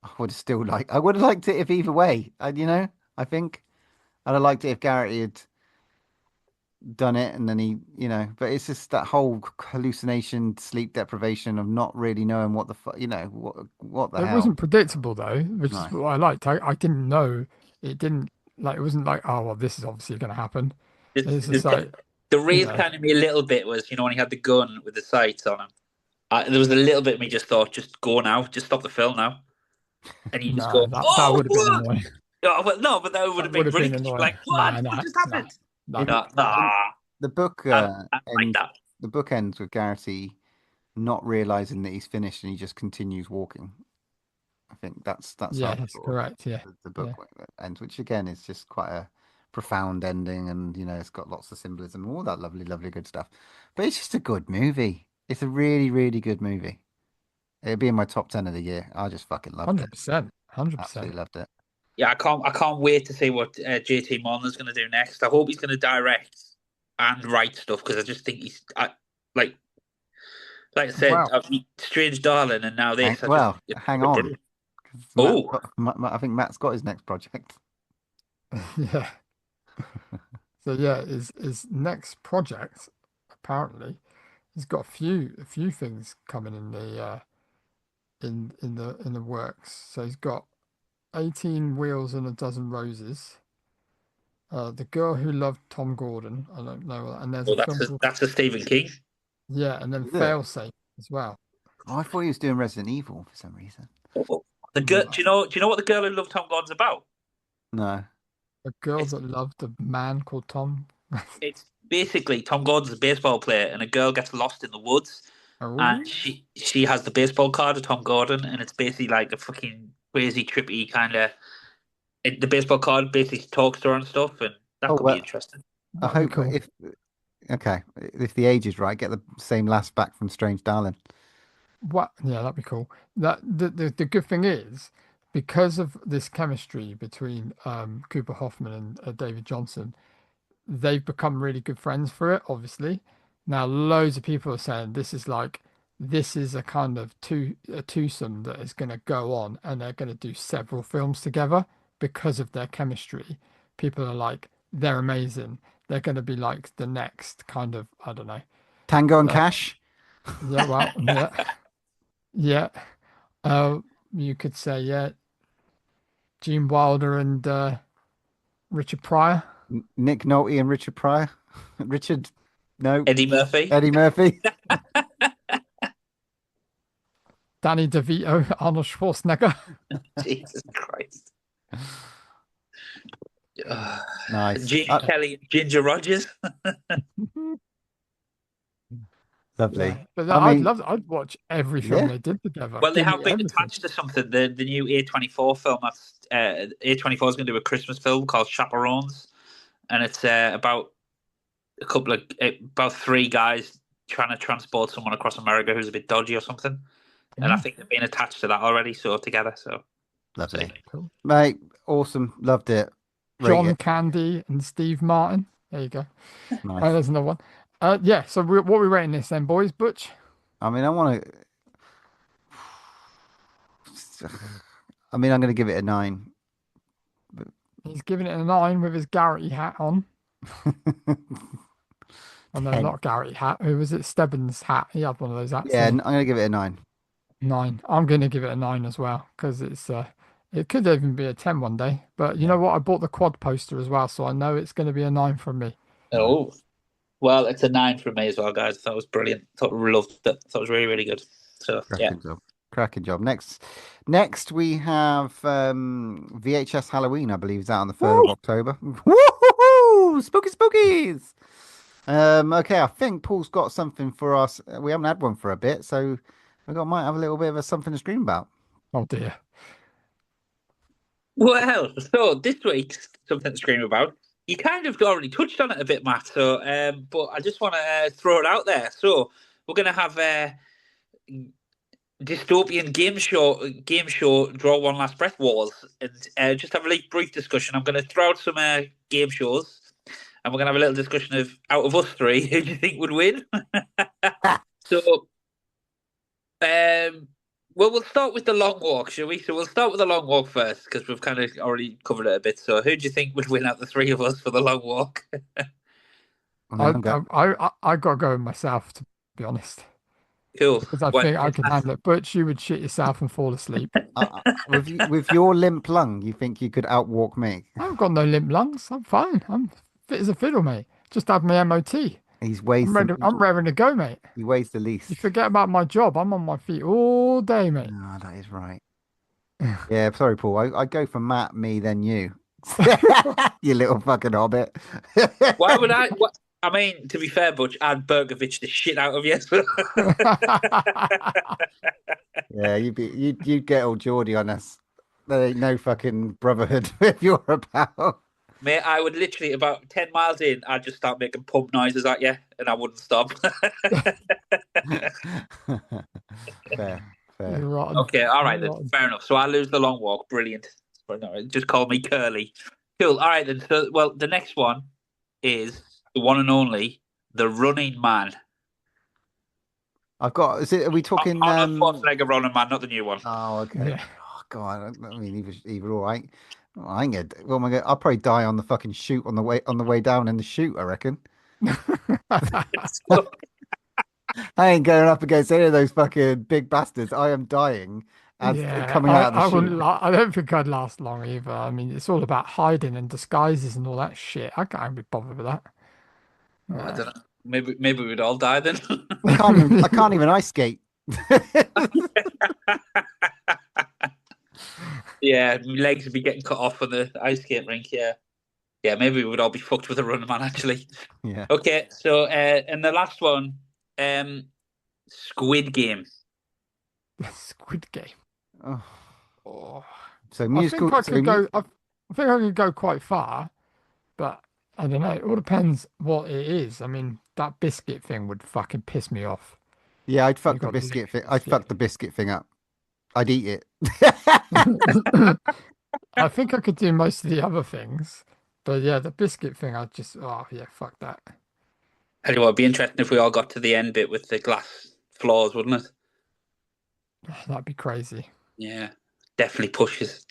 I would have liked it if either way. I think I'd have liked it if Garrity had done it, and then he, but it's just that whole hallucination, sleep deprivation of not really knowing what the fuck, what the hell. It wasn't predictable though, which is what I liked. I didn't know, it didn't, like, it wasn't like, oh well, this is obviously going to happen. It's just like, the raise kind of me a little bit was, when he had the gun with the sights on him. There was a little bit of me just thought, just go now, just stop the film now, and you just go. That would have been annoying. No, but that would have been brilliant. Like, what just happened? The book like that. The book ends with Garrity not realizing that he's finished, and he just continues walking. I think that's yeah, that's correct. Yeah, the book ends, which again is just quite a profound ending, and it's got lots of symbolism and all that lovely good stuff. But it's just a good movie. It's a really, really good movie. It'd be in my top 10 of the year. I just fucking loved it. 100%. Absolutely loved it. Yeah, I can't wait to see what JT Mulner's going to do next. I hope he's going to direct and write stuff because I just think like I said, Wow. Strange Darling, and now this. Hang on. I think Matt's got his next project. Yeah. So yeah, his next project apparently he's got a few things coming in the in the works. So he's got 18 Wheels and a Dozen Roses. The Girl Who Loved Tom Gordon. I don't know. And there's a film called that's a Stephen King. Yeah, and then Is it? Failsafe as well. Oh, I thought he was doing Resident Evil for some reason. The girl, do you know what The Girl Who Loved Tom Gordon's about? No. A girl that loved a man called Tom. It's basically Tom Gordon's a baseball player, and a girl gets lost in the woods, and she has the baseball card of Tom Gordon, and it's basically like a fucking crazy, trippy kind of. The baseball card basically talks to her and stuff, and that could be interesting. I hope if the age is right, get the same lass back from Strange Darling. What? Yeah, that'd be cool. That the good thing is because of this chemistry between Cooper Hoffman and David Johnson, they've become really good friends for it. Obviously, now loads of people are saying this is a kind of twosome that is going to go on, and they're going to do several films together because of their chemistry. People are like, they're amazing. They're going to be like the next kind of, I don't know, Tango and Cash. Yeah, well, yeah. You could say, yeah, Gene Wilder and Richard Pryor. Nick Nolte and Richard Pryor. Eddie Murphy. Eddie Murphy. Danny DeVito, Arnold Schwarzenegger. Jesus Christ. Nice. Gene Kelly and Ginger Rogers. Lovely. Yeah. But I'd watch every film they did together. Well, they have been attached to something. The new A24 film. That's A24 is going to do a Christmas film called Chaperones, and it's about about three guys trying to transport someone across America who's a bit dodgy or something. And I think they've been attached to that already, so together. So lovely, cool. Mate. Awesome, loved it. John Candy and Steve Martin. There you go. Nice. Oh, there's another one. Yeah. So what are we rating this then, boys? Butch. I mean, I'm going to give it a 9. He's giving it a 9 with his Garrity hat on. Oh no, not Garrity hat. Who was it? Stebbins hat. He had one of those hats. Yeah, I'm going to give it a 9. 9. I'm going to give it a 9 as well because it could even be a 10 one day. But you know what? I bought the quad poster as well, so I know it's going to be a 9 from me. Oh, well, it's a 9 from me as well, guys. That was brilliant. Loved it. That was really, really good. So Cracking job. Next we have VHS Halloween. I believe is out on the 3rd of October. Woo! Spookies. Okay, I think Paul's got something for us. We haven't had one for a bit, so might have a little bit of something to scream about. Oh dear. Well, so this week's something to scream about. You kind of already touched on it a bit, Matt. So, but I just want to throw it out there. So we're going to have a dystopian game show. Draw One Last Breath Wars, and just have a brief discussion. I'm going to throw out some game shows, and we're going to have a little discussion of out of us three, who do you think would win? So. Well, we'll start with the long walk, shall we? So we'll start with the long walk first because we've kind of already covered it a bit. So who do you think would win out the three of us for the long walk? I got to go with myself, to be honest. Cool. Because I think I can handle it. But you would shit yourself and fall asleep. With your limp lung, you think you could outwalk me? I've got no limp lungs. I'm fine. I'm fit as a fiddle, mate. Just had my MOT. I'm ready to go, mate. He weighs the least. You forget about my job. I'm on my feet all day, mate. No, that is right. Yeah, sorry, Paul. I go for Matt, me, then you. You little fucking hobbit. Why would I? I mean, to be fair, Butch, I'd Bergovich the shit out of you. Yeah, you'd get all Geordie on us. There ain't no fucking brotherhood if you're about. Mate, I would literally, about 10 miles in, I'd just start making pump noises at you, and I wouldn't stop. Fair. Right. Okay, all right then. Fair enough. So I lose the long walk. Brilliant. But no, just call me Curly. Cool. All right then. So, well, the next one is the one and only The Running Man. I've got. Is it? Are we talking? Arnold Schwarzenegger Running Man, not the new one. Oh, okay. Yeah. Oh, God. I mean, either or. I ain't gonna. Well, my God, I'll probably die on the fucking chute on the way down in the chute. I reckon. I ain't going up against any of those fucking big bastards. I am dying as coming out of the I chute. wouldn't. I don't think I'd last long either. I mean, it's all about hiding and disguises and all that shit. I can't be bothered with that. I don't know. Maybe we'd all die then. I can't even ice skate. Yeah, my legs would be getting cut off on the ice skate rink. Yeah, maybe we would all be fucked with a running man. Actually. Yeah. Okay, so and the last one, Squid Game. Squid Game. Oh. So musical. I think I could go quite far, but I don't know. It all depends what it is. I mean, that biscuit thing would fucking piss me off. Yeah, I'd fuck the biscuit thing. I'd fuck the biscuit thing up. I'd eat it. I think I could do most of the other things, but yeah, the biscuit thing, I'd just fuck that. Tell you what, it'd be interesting if we all got to the end bit with the glass floors, wouldn't it? That'd be crazy. Yeah, definitely pushes.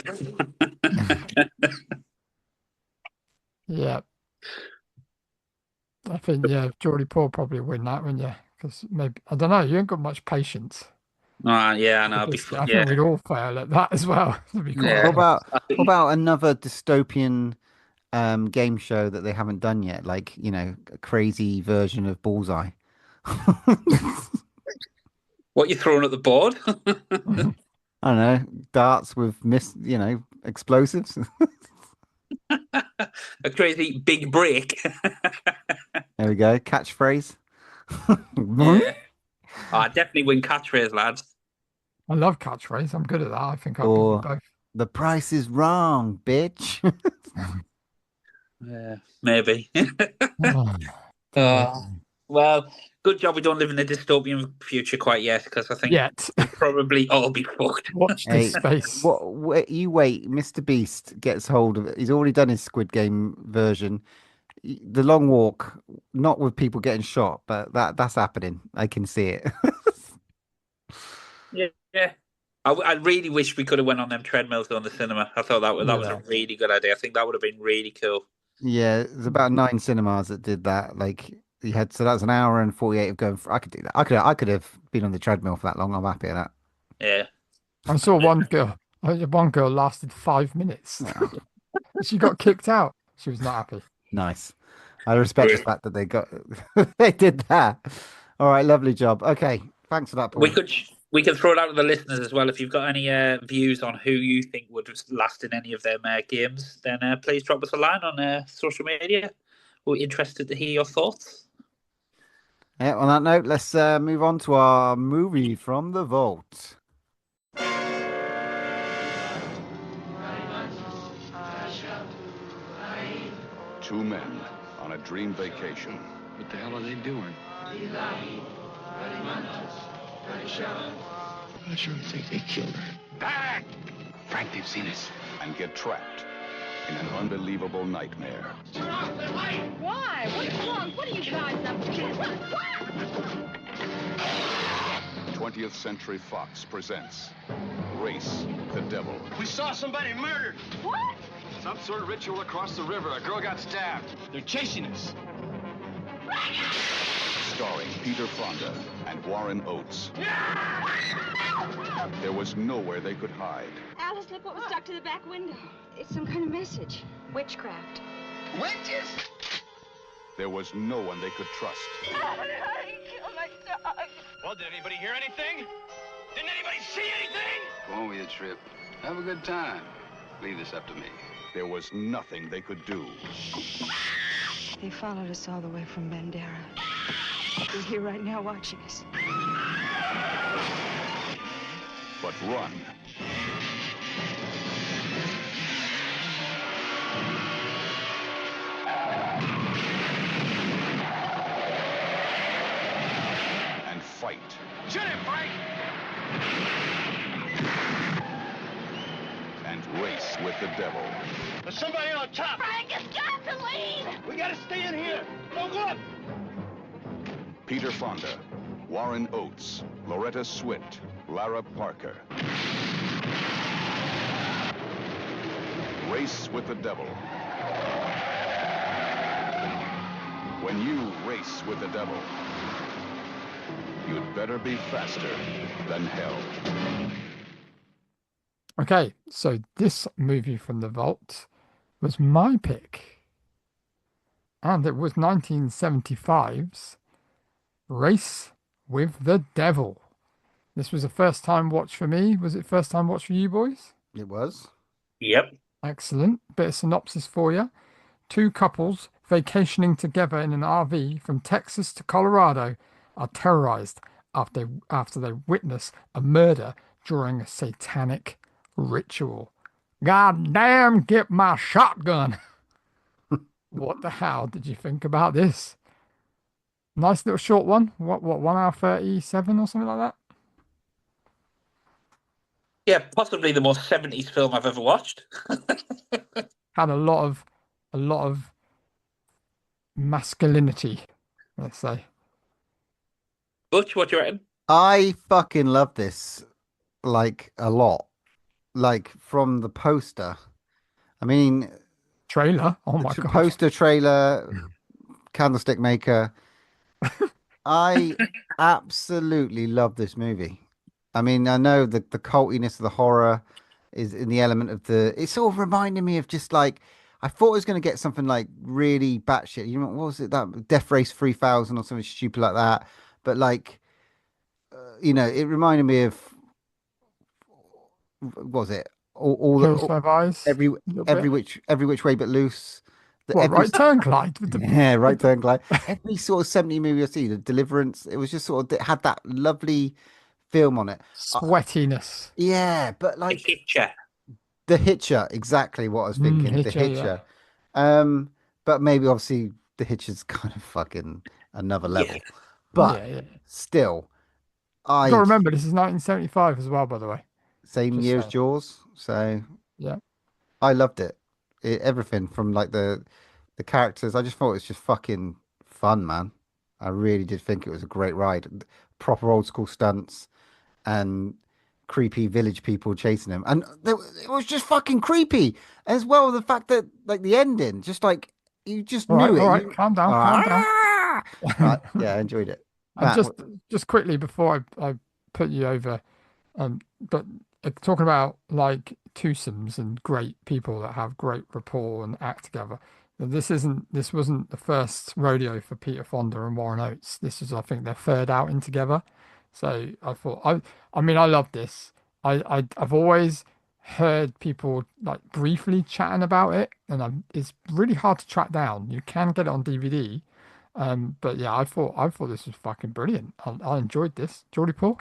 Yeah. I think, Geordie Paul probably win that, wouldn't you? Because maybe, I don't know, you ain't got much patience. Yeah, I know. I think we'd all fail at that as well. What about another dystopian game show that they haven't done yet? Like, a crazy version of Bullseye. What you throwing at the board? I don't know. Darts with explosives. A crazy big break. There we go. Catchphrase. Yeah. I'd definitely win catchphrase, lads. I love catchphrase. I'm good at that. I think I'll beat you both. The price is wrong, bitch. Yeah, maybe. Well, good job we don't live in a dystopian future quite yet, because I think we'll probably all be fucked. Watch this space. You wait. Mr. Beast gets hold of it. He's already done his Squid Game version. The Long Walk, not with people getting shot, but that's happening. I can see it. Yeah. I really wish we could have went on them treadmills on the cinema. I thought that was a really good idea. I think that would have been really cool. Yeah, there's about 9 cinemas that did that. Like so that was an hour and 48 of going. I could do that. I could have been on the treadmill for that long. I'm happy with that. Yeah. I saw one girl. One girl lasted 5 minutes. She got kicked out. She was not happy. Nice. I respect the fact that they did that. All right, lovely job. Okay, thanks for that, Paul. We can throw it out to the listeners as well. If you've got any views on who you think would last in any of them games, then please drop us a line on social media. We're interested to hear your thoughts. Yeah, on that note, let's move on to our movie from the vault. Two men on a dream vacation. What the hell are they doing? I sure think they killed her. Back! Frank, they've seen us. And get trapped in an unbelievable nightmare. Turn off the light! Why? What's wrong? What are you guys up to? What? 20th Century Fox presents Race the Devil. We saw somebody murdered. What? Some sort of ritual across the river. A girl got stabbed. They're chasing us. Starring Peter Fonda and Warren Oates. There was nowhere they could hide. Alice, look what was stuck to the back window. It's some kind of message. Witchcraft. Witches? There was no one they could trust. Hurry, kill my dog. Well, did anybody hear anything? Didn't anybody see anything? Go on with your trip. Have a good time. Leave this up to me. There was nothing they could do. They followed us all the way from Bandera. He's here right now watching us. But run. And fight. Shoot him, Frank! And race with the Devil. There's somebody on top. Frank, it's got to leave! We gotta stay in here. Don't look. Peter Fonda, Warren Oates, Loretta Swit, Lara Parker. Race with the Devil. When you race with the devil, you'd better be faster than hell. Okay, so this movie from the vault was my pick. And it was 1975's Race with the Devil. This was a first time watch for me. Was it first time watch for you boys? It was. Yep. Excellent. Bit of synopsis for you. Two couples vacationing together in an RV from Texas to Colorado are terrorized after they witness a murder during a satanic ritual. God damn, get my shotgun. What the hell did you think about this? Nice little short one. What 1 hour 37 or something like that? Yeah, possibly the most 70s film I've ever watched. Had a lot of masculinity, let's say. Butch, what do you reckon? I fucking love this, like, a lot. Like, from the poster. I mean... Trailer? Oh my God. Poster, trailer, candlestick maker. I absolutely love this movie. I mean, I know the cultiness of the horror is in the element of the... It's sort of reminding me of just like... I thought I was going to get something like really batshit. You know, what was it? That Death Race 3000 or something stupid like that. But like, you know, it reminded me of... What was it? All Hills Have Eyes. Every which way but loose. Right Turn, Clyde? Yeah, Right Turn, Clyde. Every sort of 70 movie I see, The Deliverance, it was just sort of, it had that lovely film on it. Sweatiness. Yeah, but like... The Hitcher. The Hitcher, exactly what I was thinking. Hitcher, The Hitcher. Yeah. But maybe obviously The Hitcher's kind of fucking another level. Yeah. But still, I gotta remember this is 1975 as well, by the way. Same year as Jaws. So yeah. I loved it. Everything from like the characters. I just thought it was just fucking fun, man. I really did think it was a great ride. Proper old school stunts and creepy village people chasing him, and it was just fucking creepy as well. The fact that like the ending, just like you just knew it. All right, calm down, calm down. Right, yeah, I enjoyed it. And just quickly before I put you over, but talking about like twosomes and great people that have great rapport and act together. This wasn't the first rodeo for Peter Fonda and Warren Oates. This is, I think, their third outing together. So I thought, I mean, I love this. I've always heard people like briefly chatting about it, and it's really hard to track down. You can get it on DVD, but yeah, I thought this was fucking brilliant. I enjoyed this. Geordie Paul?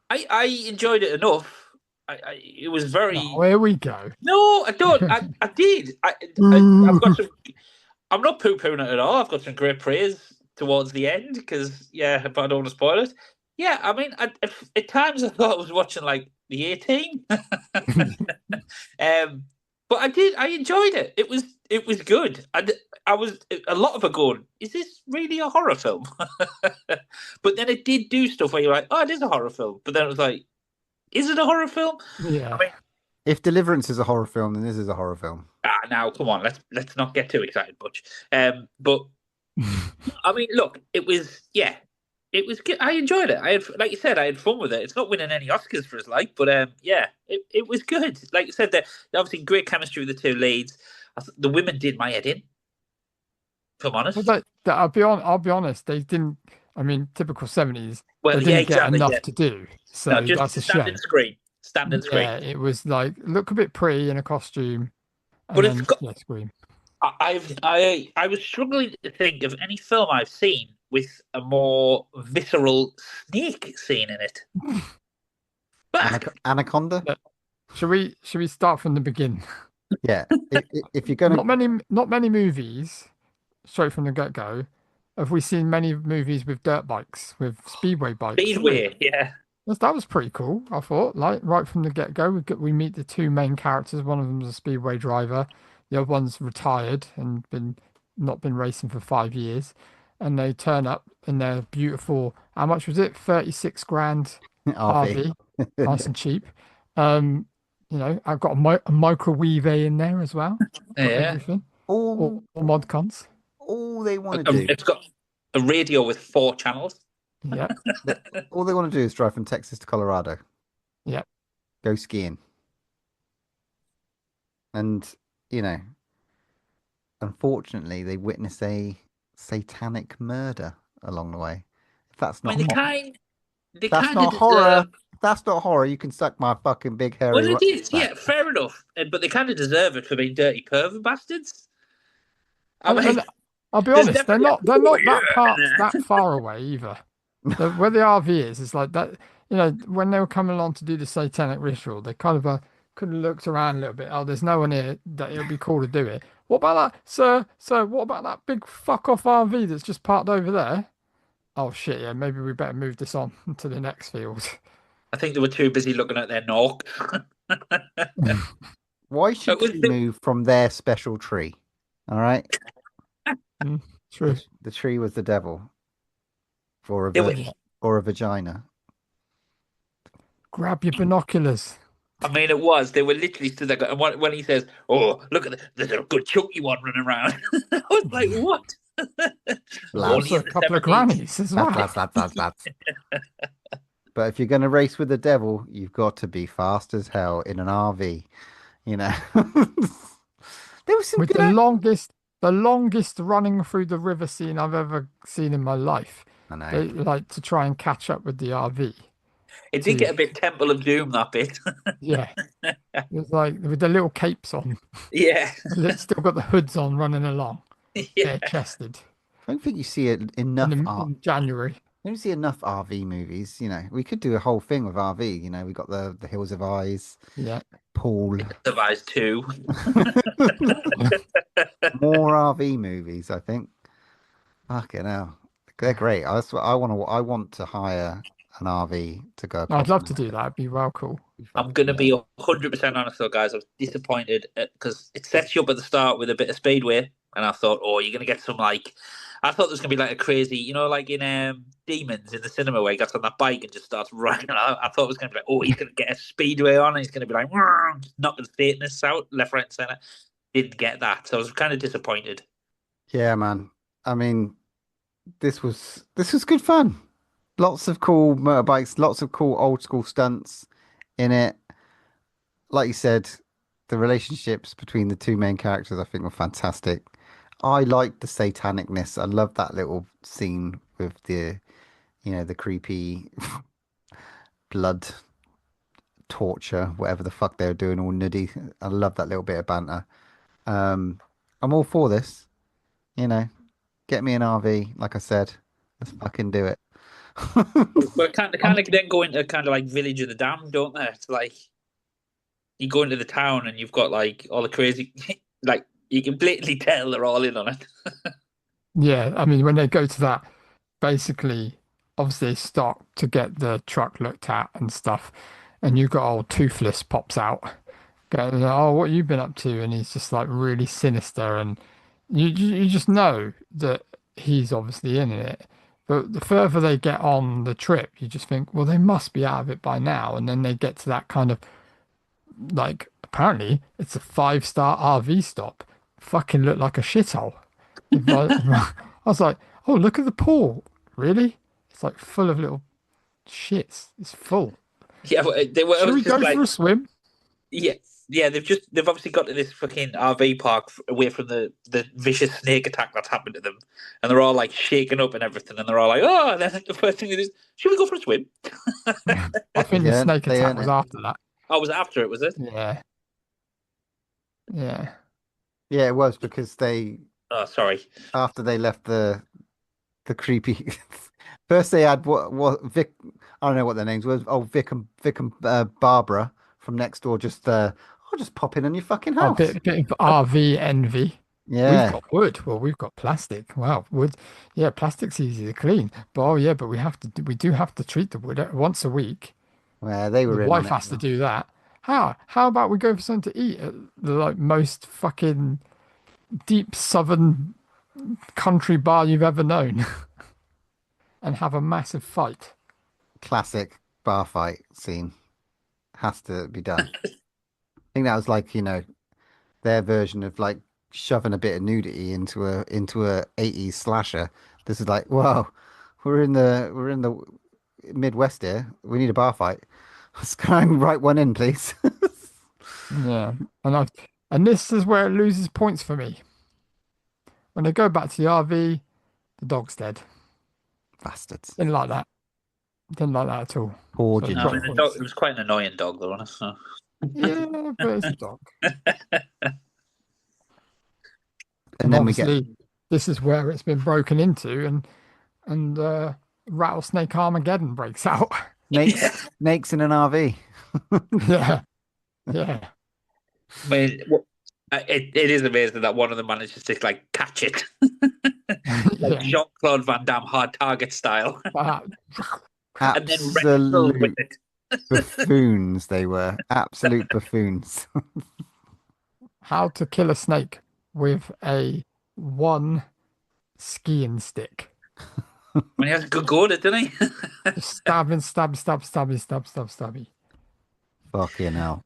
I enjoyed it enough. It was very. Oh, here we go. No, I don't. I did. I've got some. I'm not poo-pooing it at all. I've got some great praise towards the end because but I don't want to spoil it. Yeah, I mean, at times I thought I was watching like the A-Team, but I enjoyed it. It was good. I was a lot of it going, is this really a horror film? But then it did do stuff where you're like, oh, it is a horror film. But then it was like, is it a horror film? Yeah. I mean, if Deliverance is a horror film, then this is a horror film. Now come on, let's not get too excited, Butch. But I mean, look, it was good. I enjoyed it. Like you said, I had fun with it. It's not winning any Oscars for us, but it was good. Like you said, there obviously great chemistry with the two leads. The women did my head in. If I'm honest, I'll be honest. They didn't. I mean, typical 70s. Well, they didn't get enough to do. So that's a shame. Stand and scream. Yeah, it was like look a bit pretty in a costume. But it's got, scream. I was struggling to think of any film I've seen with a more visceral snake scene in it. Anaconda. Should we start from the beginning? Yeah. If you're gonna not many movies straight from the get go. Have we seen many movies with dirt bikes, with speedway bikes? Speedway, yeah. That was pretty cool, I thought. Like right from the get-go, we meet the two main characters. One of them's a speedway driver, the other one's retired and been not been racing for 5 years. And they turn up in their beautiful, how much was it? 36 grand RV. RV, nice and cheap. Um, I've got a microwave in there as well. Got Yeah. everything. All mod cons. All they want to do. It's got a radio with 4 channels. Yeah. All they want to do is drive from Texas to Colorado. Yeah. Go skiing. And, unfortunately, they witness a satanic murder along the way. If that's not that's not horror. If that's not horror, you can suck my fucking big hairy. Well, it is, yeah, fair enough. But they kind of deserve it for being dirty pervert bastards. I'll be honest, they're not that far away either. Where the RV is, it's like that. When they were coming along to do the satanic ritual, they kind of could have looked around a little bit. Oh, there's no one here that it would be cool to do it. What about that, sir? Sir, what about that big fuck off RV that's just parked over there? Oh shit, yeah, maybe we better move this on to the next field. I think they were too busy looking at their knock. Why should we move from their special tree? All right. True. The tree was the devil, or a vagina. Grab your binoculars. I mean, it was. They were literally stood there. And when he says, "Oh, look at there's a good chunky one running around," I was like, "What?" Also a couple of grannies as well. Lads. But if you're going to race with the devil, you've got to be fast as hell in an RV. There was some with the longest running through the river scene I've ever seen in my life. I know. They like to try and catch up with the RV. It did get a bit Temple of Doom, that bit. Yeah. It was like with the little capes on. Yeah. They've still got the hoods on running along. Yeah. Bare-chested. I don't think you see it enough in January. I don't see enough RV movies. We could do a whole thing with RV. We got the Hills of Eyes. Yeah. Pool. Of Eyes 2. More RV movies, I think. Fucking hell. They're great. I want to hire an RV to go. I'd love to do that. It'd be well cool. I'm going to be 100% honest though, guys. I was disappointed because it sets you up at the start with a bit of speedway. And I thought, oh, you're going to get some I thought there was going to be like a crazy, like in Demons in the cinema where he gets on that bike and just starts running. I thought it was going to be like, oh, he's going to get a speedway on and he's going to be like, knocking Satanists out left, right, and centre. Didn't get that. So I was kind of disappointed. Yeah, man. I mean, this was good fun. Lots of cool motorbikes, lots of cool old school stunts in it. Like you said, the relationships between the two main characters, I think, were fantastic. I liked the satanicness. I love that little scene with the creepy blood torture, whatever the fuck they were doing, all nuddy. I love that little bit of banter. I'm all for this. Get me an RV, like I said. Let's fucking do it. But kind of then go into kind of like Village of the Damned, don't they? It's like you go into the town and you've got like all the crazy, like you can blatantly tell they're all in on it. Yeah, I mean when they go to that, basically, obviously they stop to get the truck looked at and stuff, and you've got old Toothless pops out, going, "Oh, what have you been up to?" And he's just like really sinister, and you just know that he's obviously in it. But the further they get on the trip, you just think, well, they must be out of it by now. And then they get to that kind of, like, apparently it's a 5-star RV stop. Fucking looked like a shithole. I was like, oh, look at the pool. Really? It's like full of little shits. It's full. Yeah, they were. Should we go for a swim? Yeah, they've obviously got to this fucking RV park away from the vicious snake attack that's happened to them, and they're all like shaken up and everything, and they're all like, oh, and then the first thing they do is, should we go for a swim? I think the snake attack was after that. Oh, was it after it, was it? Yeah. Yeah, it was because they. Oh, sorry. After they left the creepy. First, they had what Vic. I don't know what their names were. Oh, Vic and Barbara from next door. Just I'll just pop in on your fucking house. A bit of RV envy. Yeah. We've got wood. Well, we've got plastic. Wow, wood. Yeah, plastic's easy to clean. But oh yeah, but we do have to treat the wood once a week. Well, they The were in on wife it. has to do that. How about we go for something to eat at the like most fucking deep southern country bar you've ever known and have a massive fight? Classic bar fight scene has to be done. I think that was like, their version of like shoving a bit of nudity into a 80s slasher. This is like, whoa, we're in the Midwest here. We need a bar fight. Let's go and write one in, please. Yeah, and this is where it loses points for me. When they go back to the RV, the dog's dead. Bastards. Didn't like that. Didn't like that at all. Poor So Ginger. I mean, the dog, it was quite an annoying dog, though, wasn't it? Yeah, but it's a dog. And then we obviously, get this is where it's been broken into, and rattlesnake Armageddon breaks out. snakes in an RV. Yeah, yeah. I mean, it is amazing that one of them manages to like catch it, like Jean-Claude Van Damme Hard Target style, and then wrestle with it. Buffoons they were. Absolute buffoons. How to kill a snake with one skiing stick. When he has a good go at it, doesn't he? Just stabbing, stabby. Fucking hell.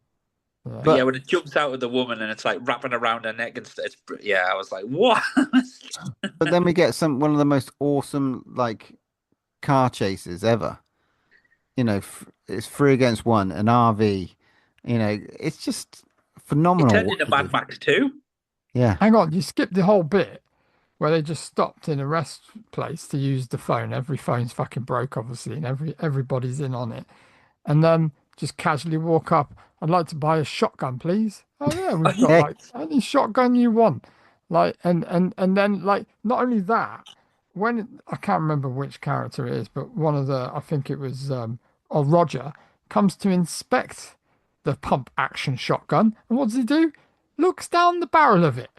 Yeah. But yeah, when it jumps out of the woman and it's like wrapping around her neck and stuff, I was like, what? But then we get one of the most awesome like car chases ever. It's 3 against 1, an RV. It's just phenomenal. It turned into Mad Max 2. Yeah. Hang on, you skipped the whole bit where they just stopped in a rest place to use the phone. Every phone's fucking broke, obviously, and everybody's in on it. And then just casually walk up. I'd like to buy a shotgun, please. Oh yeah, we've got like any shotgun you want. Like and then like not only that, when I can't remember which character it is, but one of the I think it was Roger comes to inspect the pump action shotgun, and what does he do? Looks down the barrel of it,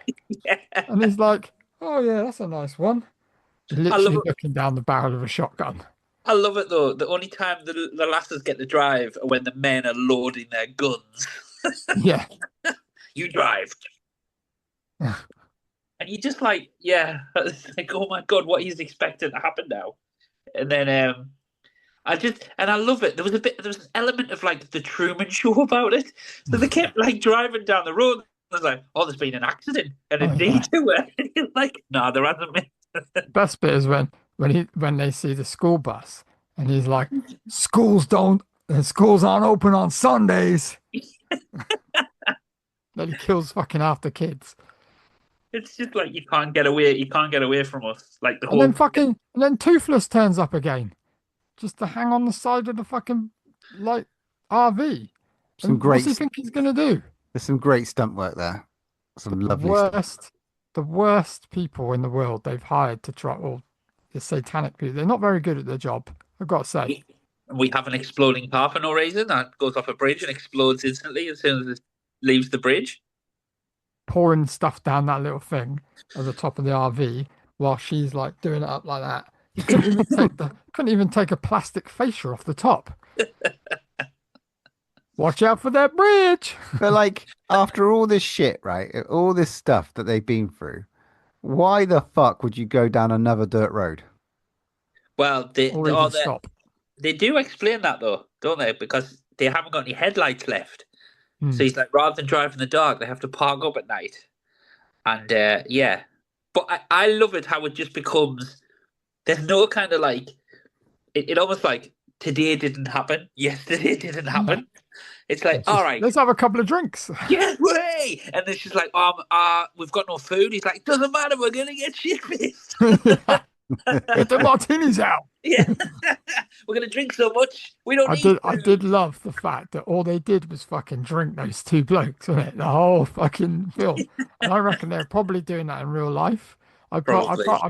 and he's like, "Oh yeah, that's a nice one." Literally looking down the barrel of a shotgun. I love it though. The only time the lasses get to drive are when the men are loading their guns. Yeah, you drive, and you just like, yeah, it's like, oh my god, what he's expecting to happen now, and then I love it. There was an element of like the Truman Show about it. So they kept like driving down the road. I was like, oh, there's been an accident and a detour. Like, no, there hasn't been. Best bit is when they see the school bus and he's like, schools aren't open on Sundays. Then he kills fucking half the kids. It's just like you can't get away from us. Like the and whole then Toothless turns up again. Just to hang on the side of the fucking like RV. What's he think he's gonna do? There's some great stunt work there. Some lovely stuff. The worst people in the world they've hired to try all the satanic people. They're not very good at their job, I've got to say. We have an exploding car for no reason that goes off a bridge and explodes instantly as soon as it leaves the bridge. Pouring stuff down that little thing at the top of the RV while she's like doing it up like that. You couldn't even take a plastic fascia off the top. Watch out for that bridge. But like after all this shit, right? All this stuff that they've been through, why the fuck would you go down another dirt road? Well, they do explain that though, don't they? Because they haven't got any headlights left. So he's like, rather than drive in the dark, they have to park up at night. And yeah, but I love it how it just becomes. There's no kind of like, it almost like today didn't happen, yesterday didn't happen. It's like, all right, let's have a couple of drinks. Yeah, way. And then she's like, we've got no food. He's like, doesn't matter, we're gonna get shit faced. Get the martinis out. Yeah, we're gonna drink so much we don't need food. I did love the fact that all they did was fucking drink those two blokes, wasn't it? The whole fucking film. And I reckon they're probably doing that in real life. I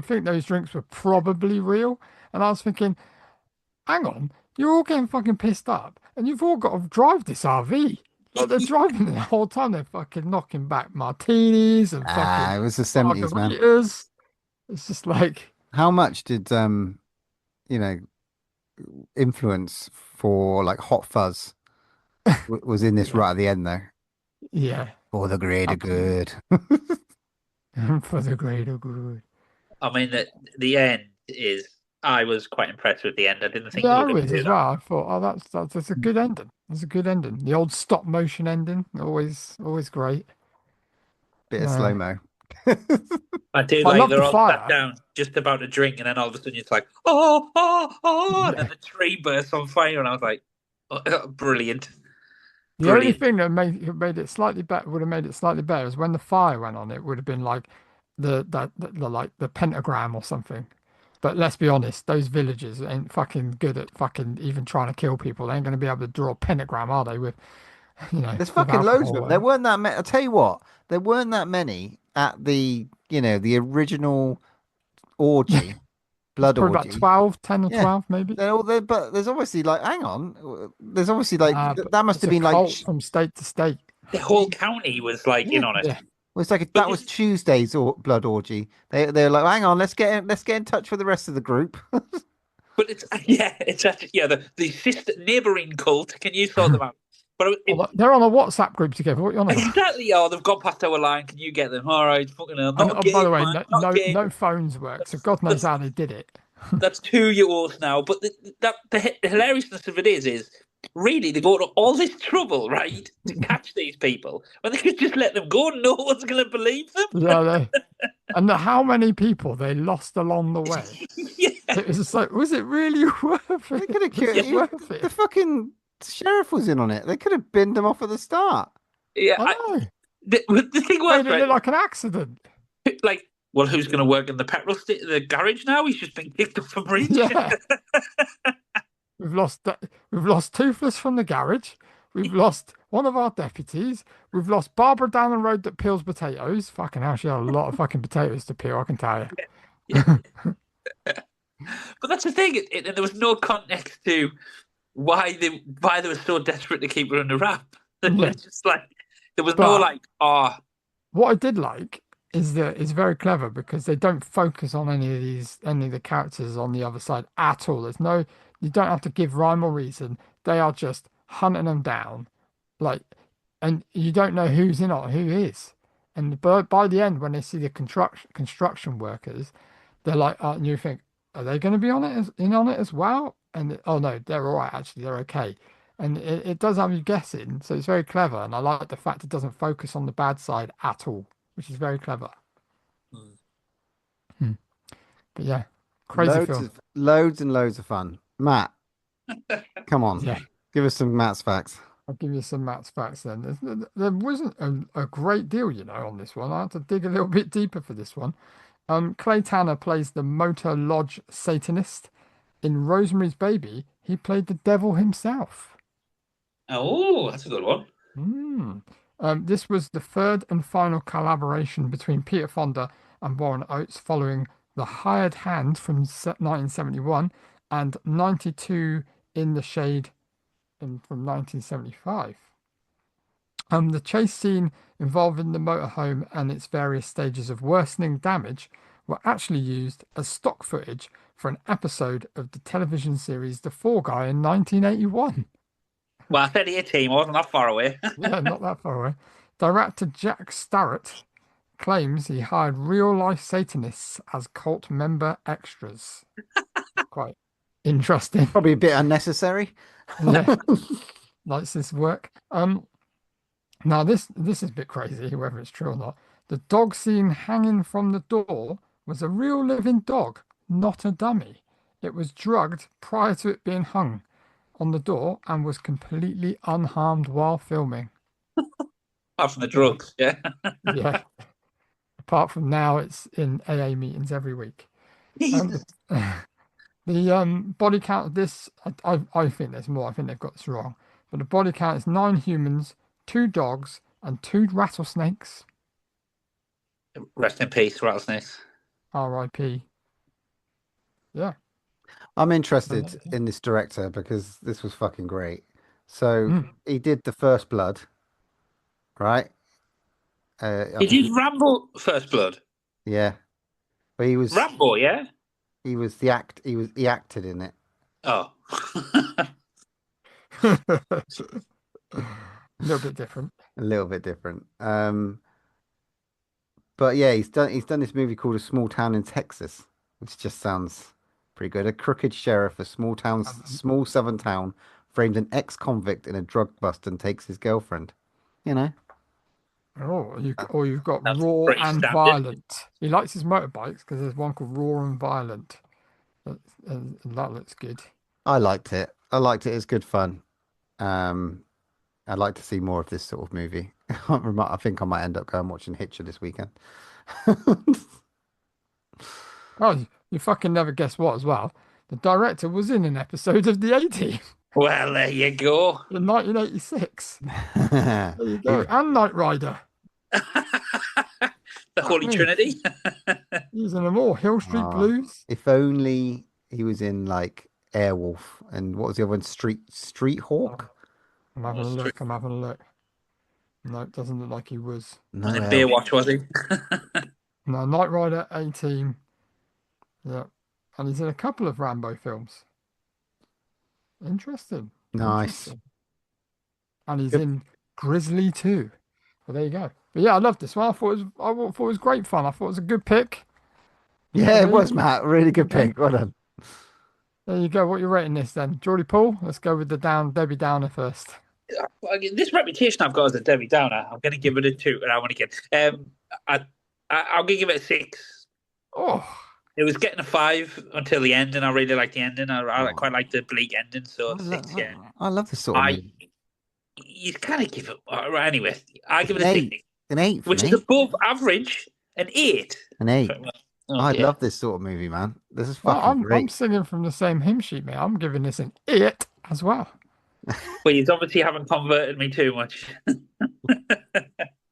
think those drinks were probably real. And I was thinking, hang on, you're all getting fucking pissed up and you've all got to drive this RV. Like they're driving the whole time. They're fucking knocking back martinis and fucking It was the 70s, man. margaritas. It's just like, How much did you know, influence for like Hot Fuzz was in this right at the end there? yeah, For the greater good. for the greater good. I mean, the end is. I was quite impressed with the end. I didn't think Yeah, they I were going to was do as that. well. I thought, oh, that's a good ending. That's a good ending. The old stop motion ending, always great. Bit of slow-mo. I do I like love the they're all sat fire. down just about to drink, and then all of a sudden it's like, oh, and then the tree bursts on fire, and I was like, brilliant. The only thing that made it slightly better would have made it slightly better is when the fire went on. It would have been like the like the pentagram or something. But let's be honest, those villagers ain't fucking good at fucking even trying to kill people. They ain't going to be able to draw a pentagram, are they? With There's with fucking loads of alcohol. them. There weren't that many. I'll tell you what, there weren't that many at the, the original orgy, blood Probably about orgy. 12, 10 or Yeah. 12 maybe. They're all there, but there's obviously like, hang on, there's obviously like But that must it's have a been like cult from state to state. The whole county was like in on it. Yeah. Well, it's like that was Tuesday's blood orgy. They're like, hang on, let's get in touch with the rest of the group. But it's actually the sister neighbouring cult. Can you sort them out? But They're on a WhatsApp group together. What are you on about? exactly. Oh, they've gone past our line. Can you get them? All right, fucking hell. And, Not a game, by the way, man. no phones work, so God knows how they did it. That's 2 years now. But the hilariousness of it is really they go to all this trouble, right, to catch these people when they could just let them go. No one's going to believe them. Yeah, and how many people they lost along the way. Yeah. It was just like, was it really worth it? They could have Was it worth it? The fucking sheriff was in on it. They could have binned them off at the start. Yeah, I know. The thing was, Made it look like an accident. Like, well, who's going to work in the the garage now? He's just been kicked off a bridge. Yeah. We've lost Toothless from the garage. We've lost one of our deputies. We've lost Barbara down the road that peels potatoes. Fucking hell, she had a lot of fucking potatoes to peel, I can tell you. Yeah. But that's the thing, and there was no context to why they were so desperate to keep her under wrap. It's just like there was no like, What I did like is that it's very clever because they don't focus on any of the characters on the other side at all. You don't have to give rhyme or reason. They are just hunting them down, and you don't know who's in or who is. And by the end, when they see the construction workers, they're like, and you think, are they going to be on it as well? And oh no, they're all right. Actually, they're okay. And it does have you guessing, so it's very clever. And I like the fact it doesn't focus on the bad side at all, which is very clever. But yeah, crazy film. Loads and loads of fun. Matt, come on. Yeah. Give us some Matt's facts. I'll give you some Matt's facts then. There wasn't a great deal, on this one. I had to dig a little bit deeper for this one. Clay Tanner plays the Motor Lodge Satanist. In Rosemary's Baby, he played the devil himself. Oh, that's a good one. This was the third and final collaboration between Peter Fonda and Warren Oates following The Hired Hand from 1971 and 92 in the Shade from 1975. The chase scene involving the motorhome and its various stages of worsening damage were actually used as stock footage for an episode of the television series The Fall Guy in 1981. Well, I said 18, I wasn't that far away. Yeah, not that far away. Director Jack Starrett claims he hired real-life Satanists as cult member extras. Quite interesting. Probably a bit unnecessary. Yeah, likes this work. Now this is a bit crazy, whether it's true or not. The dog seen hanging from the door was a real living dog, not a dummy. It was drugged prior to it being hung on the door and was completely unharmed while filming. Apart from the drugs, yeah. Yeah. Apart from now, it's in AA meetings every week. The body count of this, I think there's more. I think they've got this wrong. But the body count is 9 humans, 2 dogs, and 2 rattlesnakes. Rest in peace, rattlesnakes. R.I.P. Yeah. I'm interested in this director because this was fucking great. So he did The First Blood, right? Did you Rambo First Blood? Yeah, but he was Rambo, yeah. He was the act. He acted in it. Oh, A little bit different. A little bit different. But yeah, he's done this movie called A Small Town in Texas, which just sounds pretty good. A crooked sheriff, small southern town, frames an ex-convict in a drug bust and takes his girlfriend. You know. You've got that's raw pretty and standard. violent. He likes his motorbikes because there's one called Raw and Violent. And that looks good. I liked it. It's good fun. I'd like to see more of this sort of movie. I think I might end up going watching Hitcher this weekend. Oh, you fucking never guess what as well. The director was in an episode of The A-Team Well, there you go. in 1986. There you go. And Knight Rider. The Holy Trinity. He's in them all. Hill Street Blues. If only he was in like Airwolf and what was the other one? Street Hawk. I'm having a look. No, it doesn't look like he was. No, And in Baywatch, was he? No, Knight Rider, A-Team. Yeah. And he's in a couple of Rambo films. Interesting. Nice. And he's in Grizzly 2. Well, there you go. But yeah, I loved this one. I thought it was great fun. I thought it was a good pick. Yeah, it was, Matt. Really good pick. Well done. There you go. What you rating this then? Geordie Paul, let's go with the Debbie Downer first. This reputation I've got as a Debbie Downer, I'm going to give it a 2, and I want to get. I'm going to give it a 6. Oh, it was getting a 5 until the end, and I really liked the ending. I quite like the bleak ending, so 6. Yeah, I love this sort of movie. You kind of give it anyway. I give it a 6, an 8, which is above average. An 8. An 8. I love this sort of movie, man. This is fucking great. I'm singing from the same hymn sheet, mate. I'm giving this an 8 as well. Well, you obviously haven't converted me too much.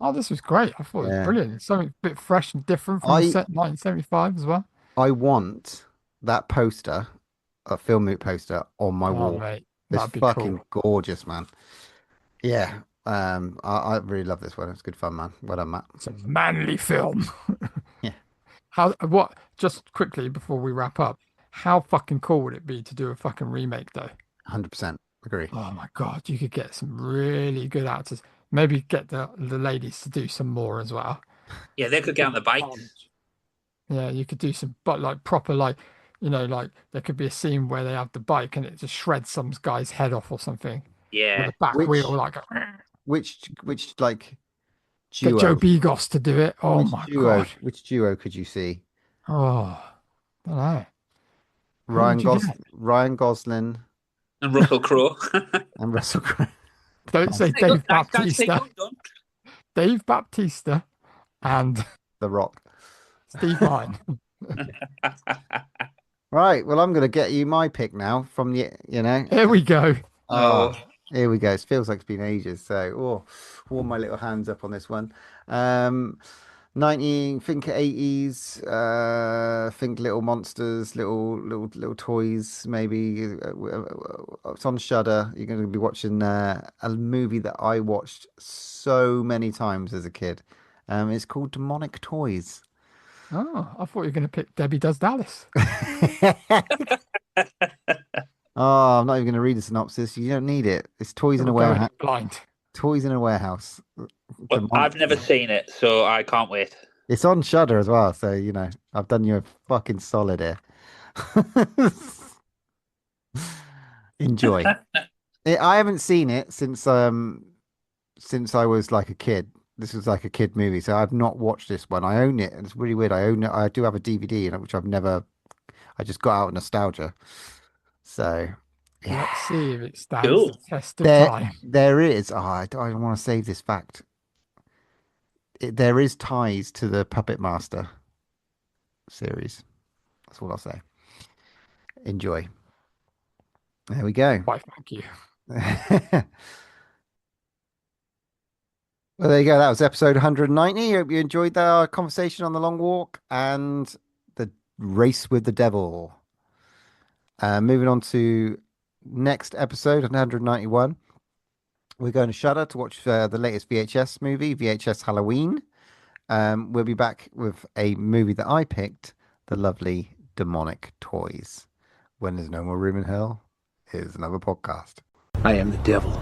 Oh, this was great. I thought it was brilliant. It's something a bit fresh and different from the set 1975 as well. I want that poster, a Film Moot poster, on my wall. Mate, it's fucking gorgeous, man. Yeah. I really love this one. It's good fun, man. Well done, Matt. It's a manly film. Yeah. Just quickly before we wrap up, how fucking cool would it be to do a fucking remake though? 100% agree. Oh my God, you could get some really good actors. Maybe get the ladies to do some more as well. Yeah, they could get on the bikes. Yeah, you could do some, but like proper, like, you know, like there could be a scene where they have the bike and it just shreds some guy's head off or something. Yeah. With a back wheel, like. Which like duo. Get Joe Bigos to do it. Oh my God. Which duo could you see? Oh, I don't know. Ryan Gosling and Russell Crowe. Don't say Dave Bautista. Dave Bautista and The Rock. Steve Martin. Right. Well, I'm going to get you my pick now from the, Here we go. Oh, here we go. It feels like it's been ages. So, warm my little hands up on this one. 80s, think Little Monsters, little toys, maybe. It's on Shudder. You're going to be watching a movie that I watched so many times as a kid. It's called Demonic Toys. Oh, I thought you were going to pick Debbie Does Dallas. Oh, I'm not even going to read the synopsis. You don't need it. It's toys in a warehouse. Blind. Toys in a warehouse. Well, I've never seen it, so I can't wait. It's on Shudder as well, so I've done you a fucking solid here. Enjoy. I haven't seen it since I was like a kid. This was like a kid movie, so I've not watched this one. I own it, and it's really weird. I own it. I do have a DVD in it, which I just got out of nostalgia. So, yeah. Let's see if it stands the test of time. There is. Oh, I want to save this fact. There is ties to the Puppet Master series. That's all I'll say. Enjoy. There we go. Why, thank you. Well, there you go. That was episode 190. Hope you enjoyed that conversation on the long walk and the race with the devil. Moving on to next episode, 191. We're going to Shudder to watch the latest VHS movie, VHS Halloween. We'll be back with a movie that I picked, The Lovely Demonic Toys. When there's no more room in hell, here's another podcast. I am the devil,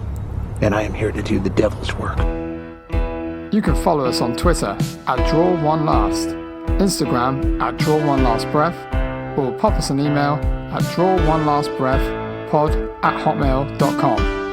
and I am here to do the devil's work. You can follow us on Twitter @DrawOneLast, Instagram @DrawOneLastBreath, or pop us an email at drawnelastbreathpod@hotmail.com.